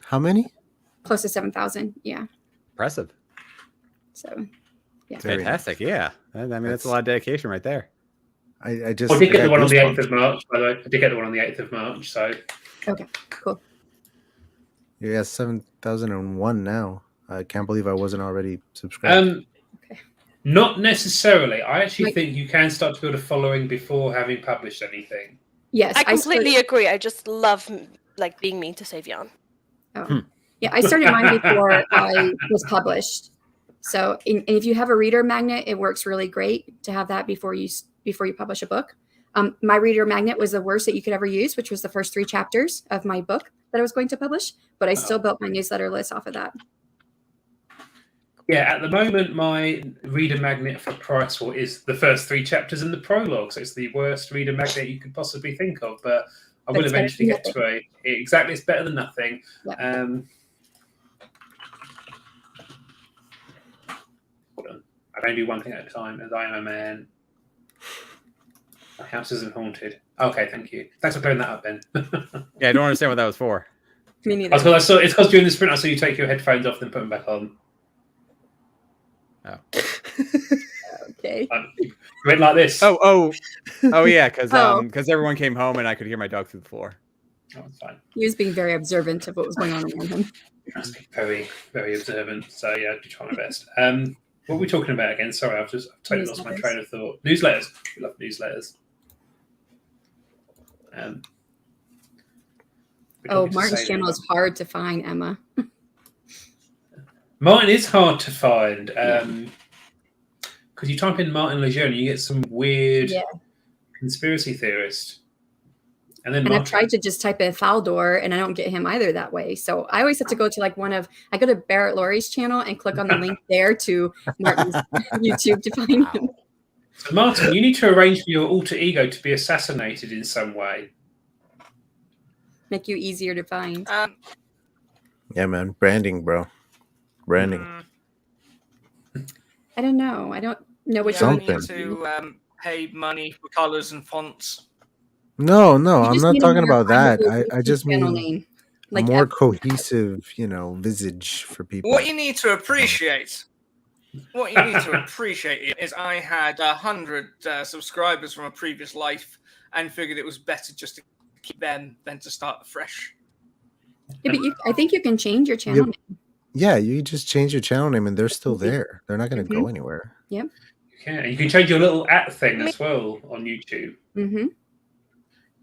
How many? close to 7,000. Yeah. Impressive. So, yeah. Very Fantastic. Yeah. I mean, that's That's- a lot of dedication right there. I just. I did get got the one on the 8th goosebumps. of March, by the way. I did get the one on the 8th of March, so. Okay, cool. Yeah, 7,001 now. I can't believe I wasn't already subscribed. Okay. Not necessarily. I actually Like- think you can start to build a following before having published anything. Yes. I started- completely agree. I just love like being mean to Savion. Oh. Yeah, I started mine before I was published. So, and if you have a reader magnet, it works really great to have that before you publish a book. My reader magnet was the worst that you could ever use, which was the first 3 chapters of my book that I was going to publish. But I still built my newsletter list off of that. Yeah, at the moment, my reader magnet for Price War is the first 3 chapters in the prologue. So it's the worst reader magnet you could possibly think of. But I But will it's better eventually than get to it. Exactly, it's better than nothing. Yeah. Hold on. I can only do one thing at a time, as I am a man. My house isn't haunted. Okay, thank you. Thanks for clearing that up, Ben. Yeah, I don't understand what that was for. Me neither. It's because during the sprint, I saw you take your headphones off, then put them back on. Oh. Okay. You went like this. Oh, yeah, because Oh. everyone came home and I could hear my dog through the floor. Oh, it's fine. He was being very observant of what was going on around him. I must be very, very observant. So yeah, I do try my best. What were we talking about again? Sorry, I've totally lost my Newsletters. train of thought. Newsletters. We love newsletters. We're Oh, talking to Martin's Salem. channel is hard to find, Emma. Martin is hard to find. Because you type in Martin Lejeune, you get some weird Yeah. conspiracy theorist. And then And Martin. I've tried to just type in Faldor, and I don't get him either that way. So I always have to go to like I go to Barrett Laurie's channel and click on the link there to Martin's YouTube to find him. So Martin, you need to arrange for your alter ego to be assassinated in some way. Make you easier to find. Yeah, man. Branding, bro. Branding. I don't know. I don't know which I one. need to pay money for colors and fonts. No, You I'm just not need a talking more about that. primary I just channel mean name. a Like more cohesive, visage for people. What you need to appreciate, is I had 100 subscribers from a previous life, and figured it was better just to keep them than to start fresh. Yeah, but I think you can change your channel name. Yeah, you just change your channel name and they're still there. They're not going to go anywhere. You can change your little @ thing as well on YouTube. Mm-hmm.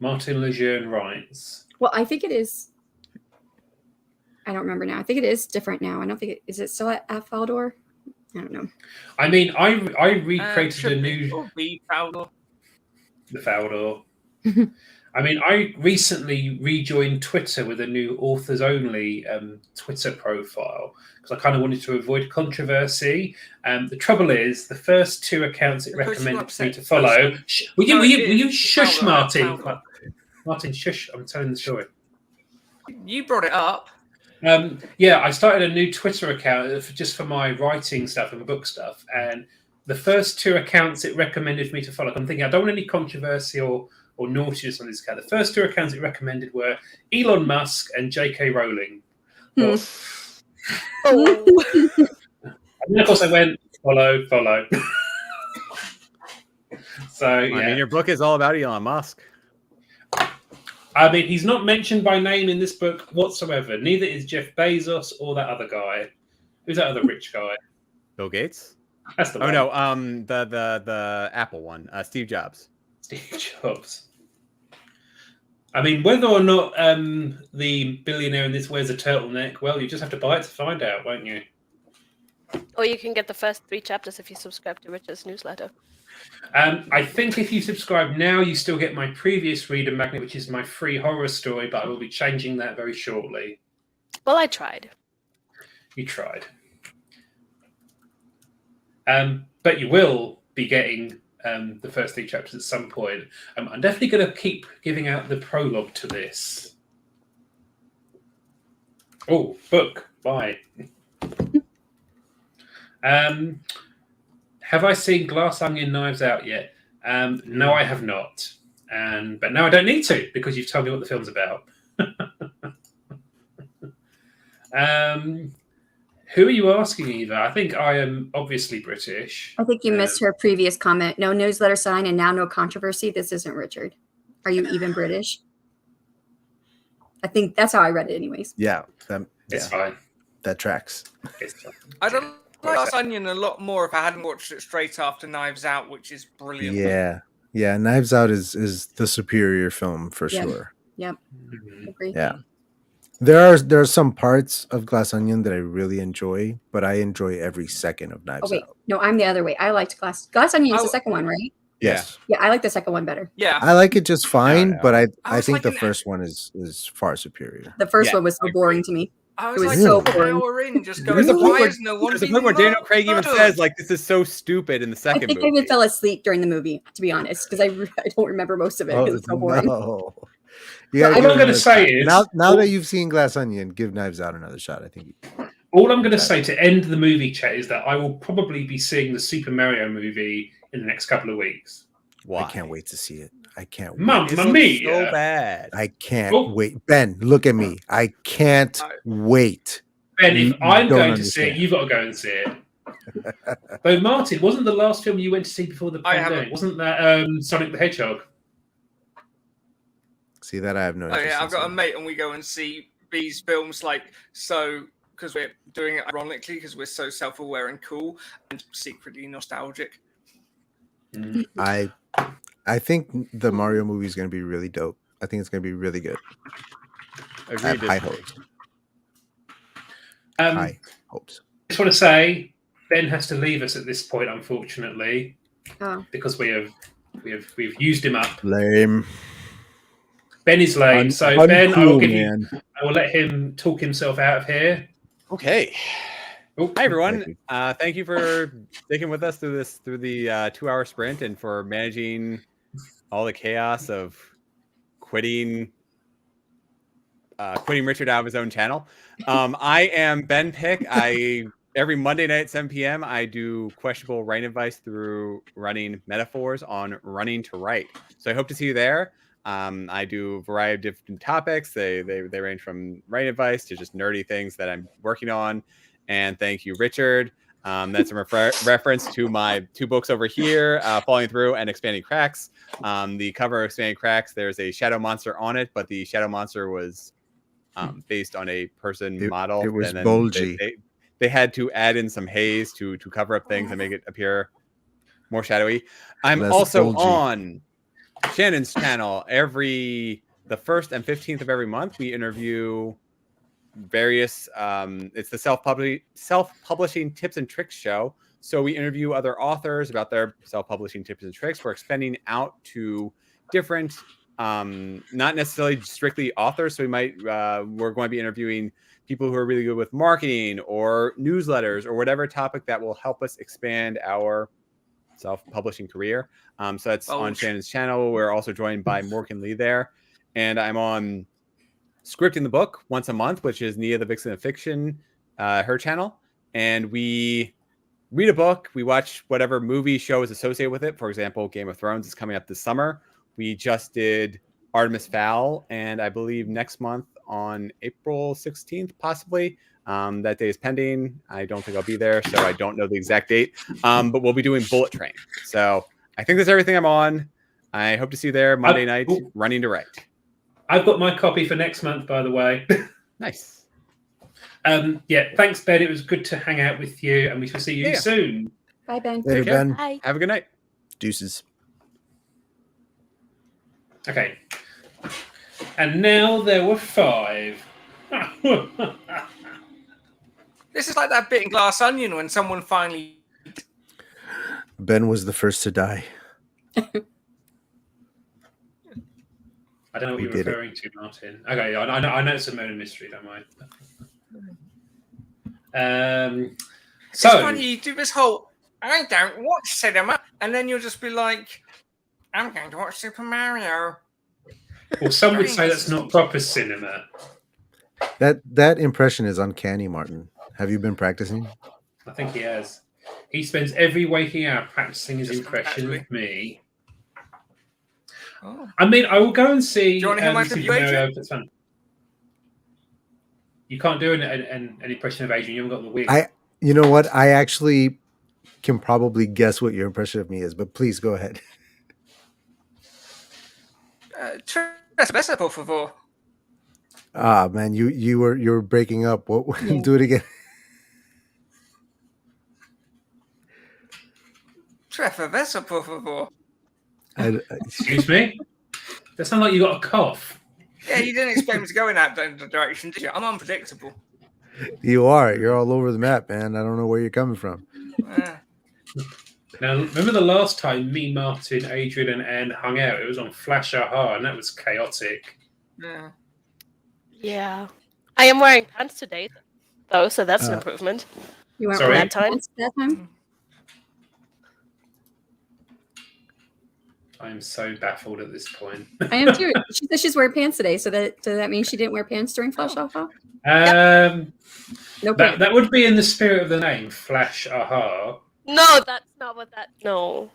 Martin Lejeune writes. Well, I think it is. I don't remember now. I think it is different now. I don't think is it still at Faldor? I don't know. I mean, I recreated Should a be, new or be Faldor. the Faldor. I mean, I recently rejoined Twitter with a new authors only Twitter profile because I kind of wanted to avoid controversy. The trouble is, the first 2 accounts it Because you recommended me upset to follow. Will you it's shush, Faldor, Martin? Faldor. Martin, shush! I'm telling the story. You brought it up. I started a new Twitter account just for my writing stuff and my book stuff. And the first 2 accounts it recommended me to follow, I'm thinking I don't want any controversy or naughtiness on this account. The first 2 accounts it recommended were Elon Musk and J.K. Rowling. Hmm. Oh, And then, of course, I went, follow. So, yeah. I mean, your book is all about Elon Musk. I mean, he's not mentioned by name in this book whatsoever. Neither is Jeff Bezos or that other guy. Who's that other rich guy? Bill Gates? That's the Oh one. no, the Apple one, Steve Jobs. Steve Jobs. I mean, whether or not the billionaire in this wears a turtleneck, well, you just have to buy it to find out, won't you? or you can get the first 3 chapters if you subscribe to Richard's newsletter. I think if you subscribe now, you still get my previous reader magnet, which is my free horror story, but I will be changing that very shortly. Well, I tried. You tried. But you will be getting the first 3 chapters at some point. I'm definitely going to keep giving out the prologue to this. Oh, book. Bye. Have I seen Glass Onion Knives Out yet? No, I have not. but now I don't need to because you've told me what the film's about. Who are you asking, Eva? I think I am obviously British. I think you missed her previous comment. No newsletter sign and now no controversy. This isn't Richard. Are you even British? I think that's how I read it anyways. Yeah. It's fine. That tracks. It's fine. I don't like Glass Onion a lot more if I hadn't watched it straight after Knives Out, which is brilliant. Yeah. Yeah. Knives Out is the superior film for sure. Yep. Mhm. Agree. Yeah. There are some parts of Glass Onion that I really enjoy, but I enjoy every second of Oh Knives wait, Out. no, I'm the other way. I liked Glass Onion is the Oh. second one, right? Yes. Yeah, I like the second one better. Yeah. I like it just fine, no. but I was think like the an- first one is far superior. The first Yeah, one was so I boring to me. I was It like was so an boring. hour in, just There's going, a point why where- is no one There's a being point where Daniel Craig even murdered? says, like, this is so stupid in the I second think I movie. even fell asleep during the movie, to be honest, because I don't remember most of it because it's so boring. no. You Well, gotta All give I'm it going to another say shot. is now that you've seen Glass Onion, give Knives Out another shot. I think. all I'm going to say to end the movie chat is that I will probably be seeing the Super Mario movie in the next couple of weeks. Why? I can't wait to see it. I can't wait. Mamma It looks mia! so bad. I can't Oh. wait. Ben, look at me. I can't wait. Ben, You if I'm don't going to see it, understand. you've got to go and see it. Though, Martin, wasn't the last film you went to see before the I pandemic? haven't. Wasn't that Sonic the Hedgehog? See that I have no Oh interest. yeah, in I've got a seeing. mate and we go and see these films because we're doing it ironically because we're so self-aware and cool and secretly nostalgic. Mm. I think the Mario movie is going to be really dope. I think it's going to be really good. I have Agreed. high hopes. I High hopes. just want to say Ben has to leave us at this point, unfortunately, Oh, because we've used him up. Lame. Ben is late, so Ben, I will give you. man. I will let him talk himself out of here. Okay. Oh, Hi everyone. Thank you. Thank you for sticking with us through the 2-hour sprint and for managing all the chaos of quitting Richard out of his own channel. I am Ben Pick. Every Monday night at 7 p.m. I do questionable writing advice through running metaphors on Running to Write. So I hope to see you there. I do a variety of different topics. They range from writing advice to just nerdy things that I'm working on. And thank you, Richard. That's a reference to my 2 books over here, Falling Through and Expanding Cracks. The cover of Expanding Cracks, there's a shadow monster on it, but the shadow monster was based on a person model. It was and then bulgy. They had to add in some haze to cover up things and make it appear more shadowy. I'm Less also bulgy. on Shannon's channel the 1st and 15th of every month. We interview various it's the self-publishing tips and tricks show. So we interview other authors about their self-publishing tips and tricks. We're expanding out to different not necessarily strictly authors. So we're going to be interviewing people who are really good with marketing or newsletters or whatever topic that will help us expand our self-publishing career. So that's on Shannon's channel. We're also joined by Morgan Lee there. And I'm on Scripting the Book once a month, which is Nia the Vixen of Fiction, her channel. And we read a book. We watch whatever movie show is associated with it. For example, Game of Thrones is coming up this summer. We just did Artemis Fowl, and I believe next month on April 16th, possibly. That day is pending. I don't think I'll be there, so I don't know the exact date. But we'll be doing Bullet Train. So I think that's everything I'm on. I hope to see you there Monday night, Running to Write. I've got my copy for next month, by the way. Nice. Yeah, thanks, Ben. It was good to hang out with you, and we shall see you soon. bye, Ben. Later, care. Ben. Hi. Have a good night. Deuces. Okay. And now there were 5. This is like that bit in Glass Onion when someone finally. Ben was the first to die. I don't know what We you're did it. referring to, Martin. Okay, I know it's a murder mystery, don't I? It's funny, you do this whole, I don't watch cinema, and then you'll just be like, I'm going to watch Super Mario. Well, some would say that's not proper cinema. That impression is uncanny, Martin. Have you been practicing? I think he has. He spends every waking hour practicing his Just impression casually. of me. Oh. I mean, I will go and see. Do you want to hear my Super tribute, Mario Adrian? if it's fun. You can't do an impression of Adrian. You haven't got the wig. You know what? I actually can probably guess what your impression of me is, but please go ahead. Tres veces, por favor. Ah, man, you were breaking up. What? Yeah. Do it again. Tres veces, por favor. Excuse me? That sounds like you got a cough. Yeah, you didn't expect me to go in that direction, did you? I'm unpredictable. You are. You're all over the map, man. I don't know where you're coming from. Now, remember the last time me, Martin, Adrian, and Anne hung out? It was on Flash Aha, and that was chaotic. Yeah. Yeah. I am wearing pants today, though, so that's an improvement. You weren't Sorry? wearing That time? pants that time? I'm so baffled at this point. I am too. She said she's wearing pants today, so does that mean she didn't wear pants during Flash Alpha? No pants. That would be in the spirit of the name, Flash Aha. No, that's not what that. No.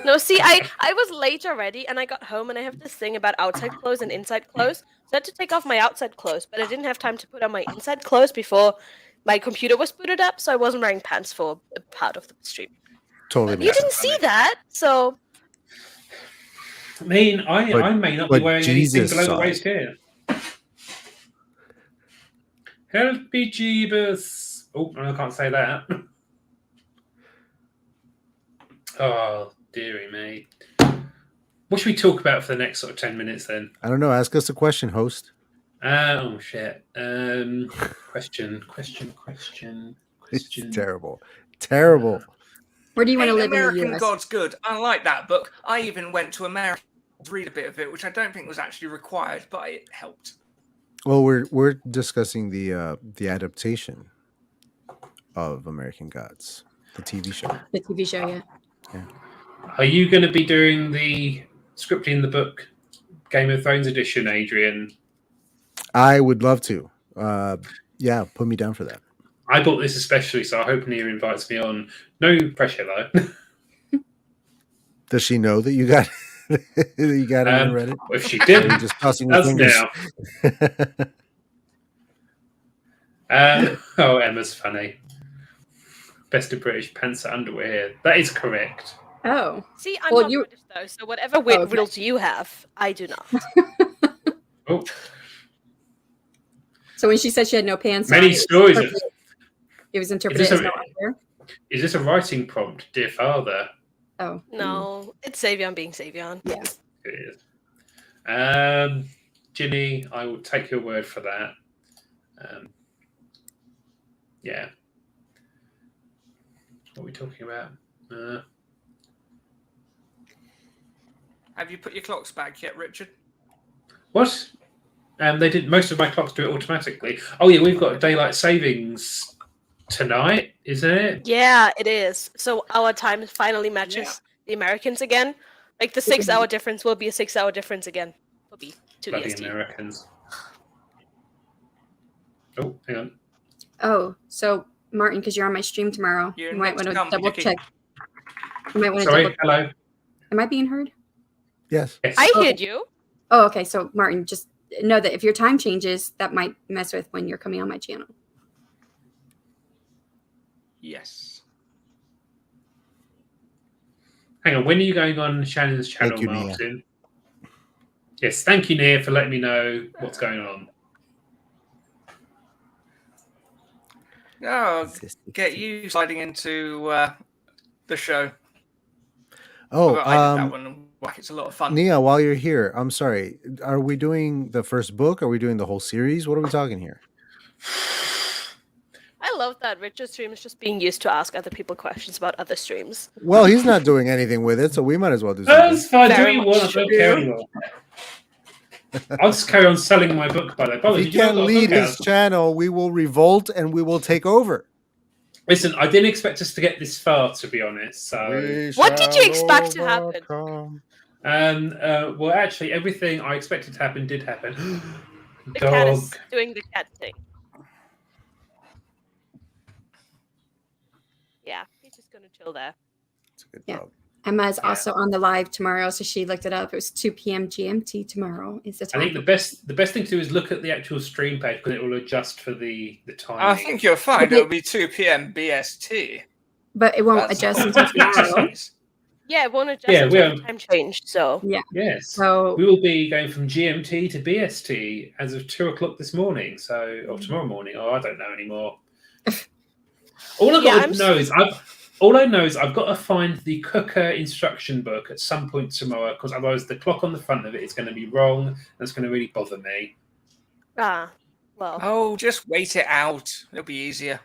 No, see, I was late already, and I got home, and I have this thing about outside clothes and inside clothes. So I had to take off my outside clothes, but I didn't have time to put on my inside clothes before my computer was booted up, so I wasn't wearing pants for a part of the stream. Totally. You didn't see that, so. I mean, I may not be wearing Jesus anything below the saw waist here. Help me, Jeebus. Oh, no, I can't say that. Oh, dearie me. What should we talk about for the next sort of 10 minutes then? I don't know. Ask us a question, host. Oh, shit. Question. It's terrible. Terrible. Where do you want to live American in the US? God's Good. I like that book. I even went to America to read a bit of it, which I don't think was actually required, but it helped. Well, we're discussing the adaptation of American Gods, the TV show. The TV show, yeah. Are you going to be doing the scripting the book Game of Thrones edition, Adrian? I would love to. Yeah, put me down for that. I bought this especially, so I hope Nia invites me on. No pressure, though. Does she know that you got that you got it on Reddit? If she Or are didn't, you just crossing your that's fingers? now. Oh, Emma's funny. Best of British pants and underwear here. That is correct. Oh. See, I'm Well, not you- British, though, so whatever weird okay. riddles you have, I do not. Oh, So when she said she had no pants many on, stories. it was interpreted as no underwear? Is this a writing prompt, dear father? Oh. No, it's Savion being Savion. Yeah. It is. Ginny, I will take your word for that. Yeah. What are we talking about? Have you put your clocks back yet, Richard? What? They did. Most of my clocks do it automatically. Oh yeah, we've got daylight savings tonight, isn't it? Yeah, it is. So our time finally matches the Americans again. Like the 6-hour difference will be a 6-hour difference again. Will be 2 Bloody EST. Americans. Oh, hang on. Oh, so Martin, because you're on my stream tomorrow, You're you might next want to to come, double Vicky. check. You might want to Sorry. double. Hello. Am I being heard? Yes. Yes. I Okay. heard you. Oh, okay. So Martin, just know that if your time changes, that might mess with when you're coming on my channel. Yes. Hang on. When are you going on Shannon's channel, Thank you, Nia. Martin? Yes. Thank you, Nia, for letting me know what's going on. Oh, get you sliding into the show. Oh, I did that one. Like, it's a lot of fun. Nia, while you're here, I'm sorry. Are we doing the first book? Are we doing the whole series? What are we talking here? I love that Richard's stream is just being used to ask other people questions about other streams. Well, he's not doing anything with it, so we might as well do something. That's fine. Do what Very you much want. I don't care anymore. I'll just carry on selling my book, by the way. By the way, If he did you know can't I've got a lead book his out? channel, we will revolt and we will take over. Listen, I didn't expect us to get this far, to be honest. So, What did you expect to happen? well, actually, everything I expected to happen did happen. The cat Dog. is doing the cat thing. Yeah, he's just gonna chill there. It's a good Yeah. dog. Emma is Yeah. also on the live tomorrow, so she looked it up. It was 2 p.m. GMT tomorrow is the I time. think the best thing to do is look at the actual stream page because it will adjust for the timing. I think you'll find it'll be 2 p.m. BST. But it won't That's adjust all until I need to tomorrow. say. Yeah, it won't adjust Yeah, until the time changed. So Yeah. Yes. So We will be going from GMT to BST as of 2 o'clock this morning, or tomorrow morning. Oh, I don't know anymore. All I know is I've got to find the cooker instruction book at some point tomorrow because otherwise the clock on the front of it is going to be wrong and it's going to really bother me. well. Oh, just wait it out. It'll be easier.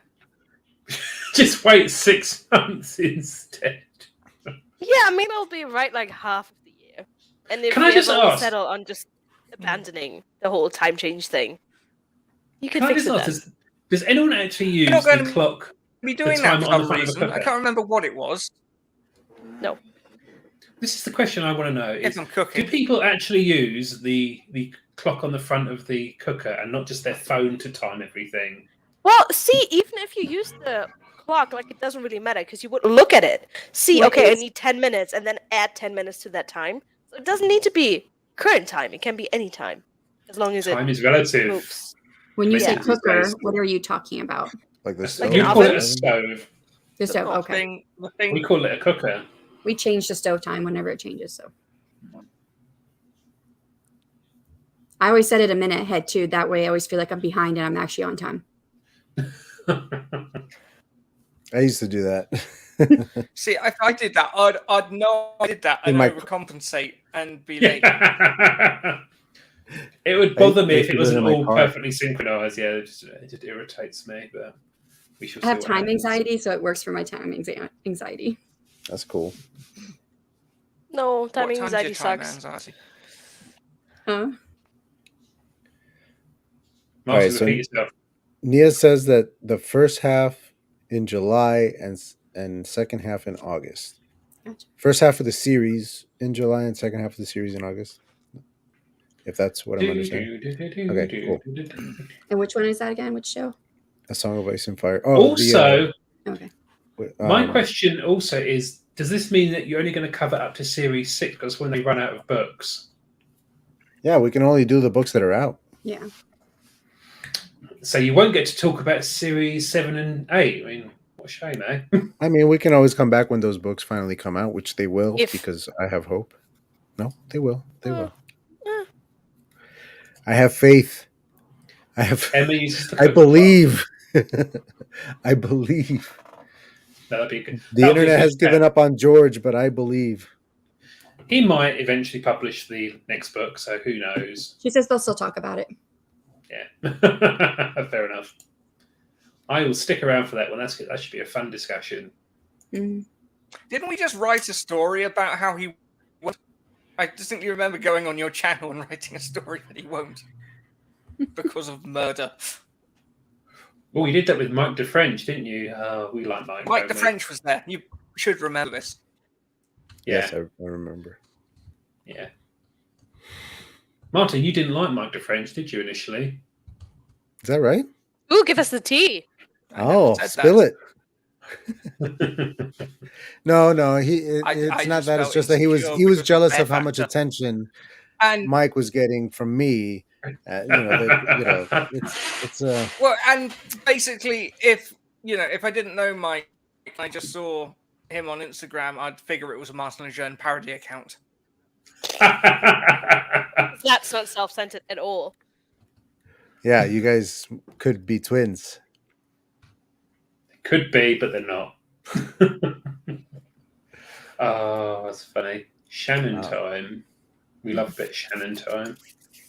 Just wait 6 months instead. Yeah, I mean it'll be right like half of the year. And if Can we I just ever ask? settle on just abandoning the whole time change thing, you can Can I fix just it ask, then. does anyone actually use not the going to clock? Be doing The that time for on the some front of the reason. I cooker. can't remember what it was. No. This is the question I want to know: If is I'm do cooking. people actually use the clock on the front of the cooker and not just their phone to time everything? Well, see, even if you use the clock, like it doesn't really matter because you would look at it. See, Well, okay, I it's- need 10 minutes and then add 10 minutes to that time. So it doesn't need to be current time. It can be any time. As long as Time it is relative. moves. when you say Yeah. cooker, what are you talking about? Like this. Like You an call it oven? a stove. The stove. clock Okay. The thing. We call it a cooker. We change the stove time whenever it changes. So I always set it a minute ahead too. That way I always feel like I'm behind and I'm actually on time. I used to do that. See, if I did that, I'd know I did that In and my- overcompensate and be late. It would bother me I if it do it wasn't in my all car. perfectly synchronized. Yeah, it just irritates me. But we shall I have see what time happens. anxiety, so it works for my time anxiety. That's cool. No, What time time's your anxiety time sucks. anxiety? Huh? Martin, Alright, so- repeat yourself. Nia says that the first half in July and second half in August. Gotcha. First half of the series in July and second half of the series in August. If that's what I'm understanding. Okay, cool. And which one is that again? Which show? A Song of Ice and Fire. Oh, Also, Okay. my question also is: does this mean that you're only going to cover up to series 6 because when they run out of books? Yeah, we can only do the books that are out. Yeah. So you won't get to talk about series 7 and 8. I mean, what a shame, eh? I mean, we can always come back when those books finally come out, which they will, If- because I have hope. No, they will. They will. eh. I have faith. I have. Emma uses the I cookbook. believe. I believe. That'd be good. The That'll be internet good has given up on George, but I believe. He might eventually publish the next book, so who knows? She says they'll still talk about it. Yeah, fair enough. I will stick around for that one. That should be a fun discussion. Mhm. Didn't we just write a story about how he won't? I distinctly remember going on your channel and writing a story that he won't because of murder. Well, you did that with Mike DeFrench, didn't you? We like Mike. Mike don't the we? French was there. You should remember this. Yeah, Yes, I remember. yeah. Martin, you didn't like Mike DeFrench, did you, initially? Is that right? Ooh, give us the tea. I never Oh, said spill that. it. No, it's I not just that. It's felt just that he was insecure because of jealous the of how much factor. attention And Mike was getting from me. It's well, and basically, if I didn't know Mike, I just saw him on Instagram, I'd figure it was a Martin Lejeune parody account. That's not self-centered at all. yeah. You guys could be twins. Could be, but they're not. Oh, that's funny. Shannon time. We love a bit of Shannon time.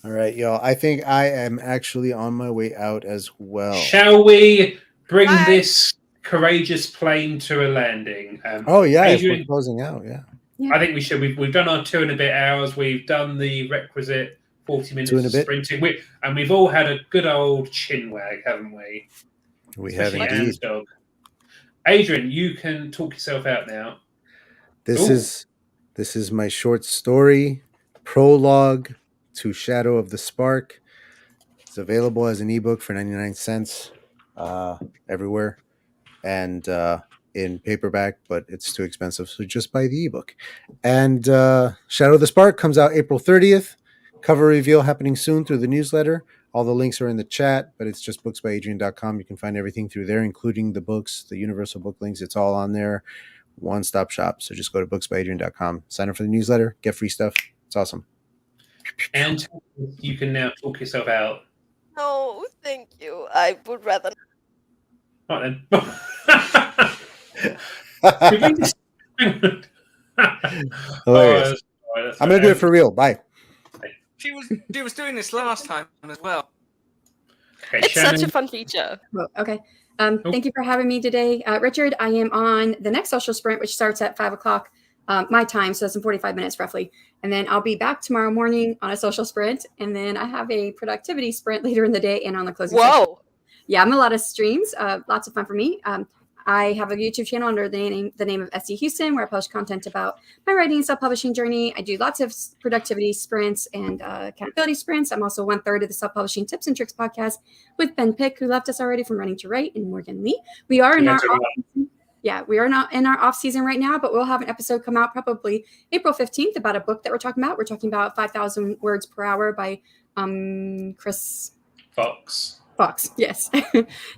All right, y'all. I think I am actually on my way out as well. Shall we bring Bye. this courageous plane to a landing? Oh yeah, if Adrian, we're closing out. Yeah. I think we should. We've done our 2 and a bit hours. We've done the requisite 40 minutes 2 and a of bit. sprinting. And we've all had a good old chin wag, haven't we? We have Especially indeed. Anne's dog. Adrian, you can talk yourself out now. This Ooh. is my short story prologue to Shadow of the Spark. It's available as an ebook for 99 cents everywhere. And in paperback, but it's too expensive, so just buy the ebook. And Shadow of the Spark comes out April 30th. Cover reveal happening soon through the newsletter. All the links are in the chat, but it's just booksbyadrian.com. You can find everything through there, including the books, the universal book links. It's all on there. One-stop shop. So just go to booksbyadrian.com, sign up for the newsletter, get free stuff. It's awesome. And you can now talk yourself out. No, thank you. I would rather. Right then. Hilarious. I'm going to do it for real. Bye. She was doing this last time as well. Okay, It's Shannon. such a fun feature. Well, okay. Thank you for having me today. Richard, I am on the next social sprint, which starts at 5 o'clock my time. So that's in 45 minutes roughly. And then I'll be back tomorrow morning on a social sprint. And then I have a productivity sprint later in the day and on the closing session. Whoa. Yeah, I'm a lot of streams. Lots of fun for me. I have a YouTube channel under the name of SD Huston, where I post content about my writing and self-publishing journey. I do lots of productivity sprints and accountability sprints. I'm also 1/3 of the Self-Publishing Tips and Tricks podcast with Ben Pick, who left us already from Running to Write, and Morgan Lee. We are in we are not in our off season right now, but we'll have an episode come out probably April 15th about a book that we're talking about. We're talking about 5,000 Words Per Hour by Chris Fox. Yes.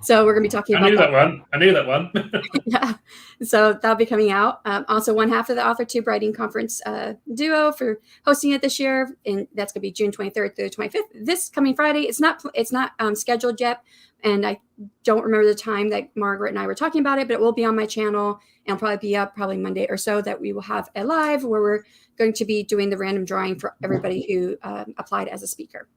So we're going to be talking about I knew that one. Yeah. So that'll be coming out. Also, one half of the AuthorTube Writing Conference duo for hosting it this year, and that's going to be June 23rd through the 25th. This coming Friday. It's not scheduled yet, and I don't remember the time that Margaret and I were talking about it, but it will be on my channel and probably be up probably Monday or so. That we will have a live where we're going to be doing the random drawing for everybody who applied as a speaker.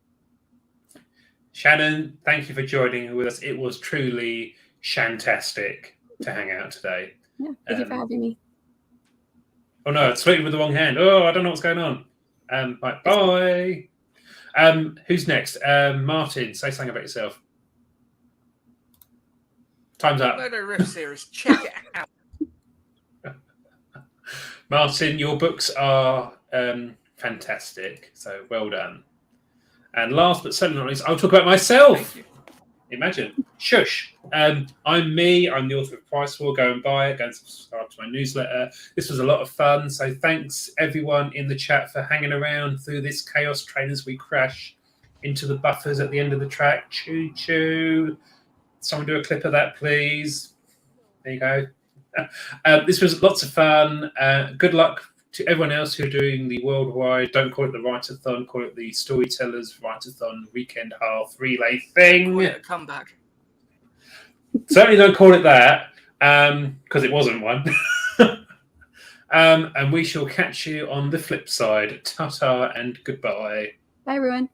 Shannon, thank you for joining with us. It was truly shantastic to hang out today. Yeah, thank you for having me. Oh no, it's sleeping with the wrong hand. Oh, I don't know what's going on. Right, bye. Who's next? Martin, say something about yourself. Time's up. Moto Riff series, check it out. Martin, your books are fantastic. So well done. And last but certainly not least, I'll talk about myself. Thank you. Imagine. Shush. I'm me. I'm the author of Price War. Go and buy it. Go and subscribe to my newsletter. This was a lot of fun. So thanks everyone in the chat for hanging around through this chaos train as we crash into the buffers at the end of the track. Choo choo. Someone do a clip of that, please. There you go. This was lots of fun. Good luck to everyone else who are doing the worldwide, don't call it the Write-a-thon, call it the Storytellers Write-a-thon Weekend Hearth relay thing. Yeah, come back. Certainly don't call it that, because it wasn't one. And we shall catch you on the flip side. Ta-ta and goodbye. Bye, everyone.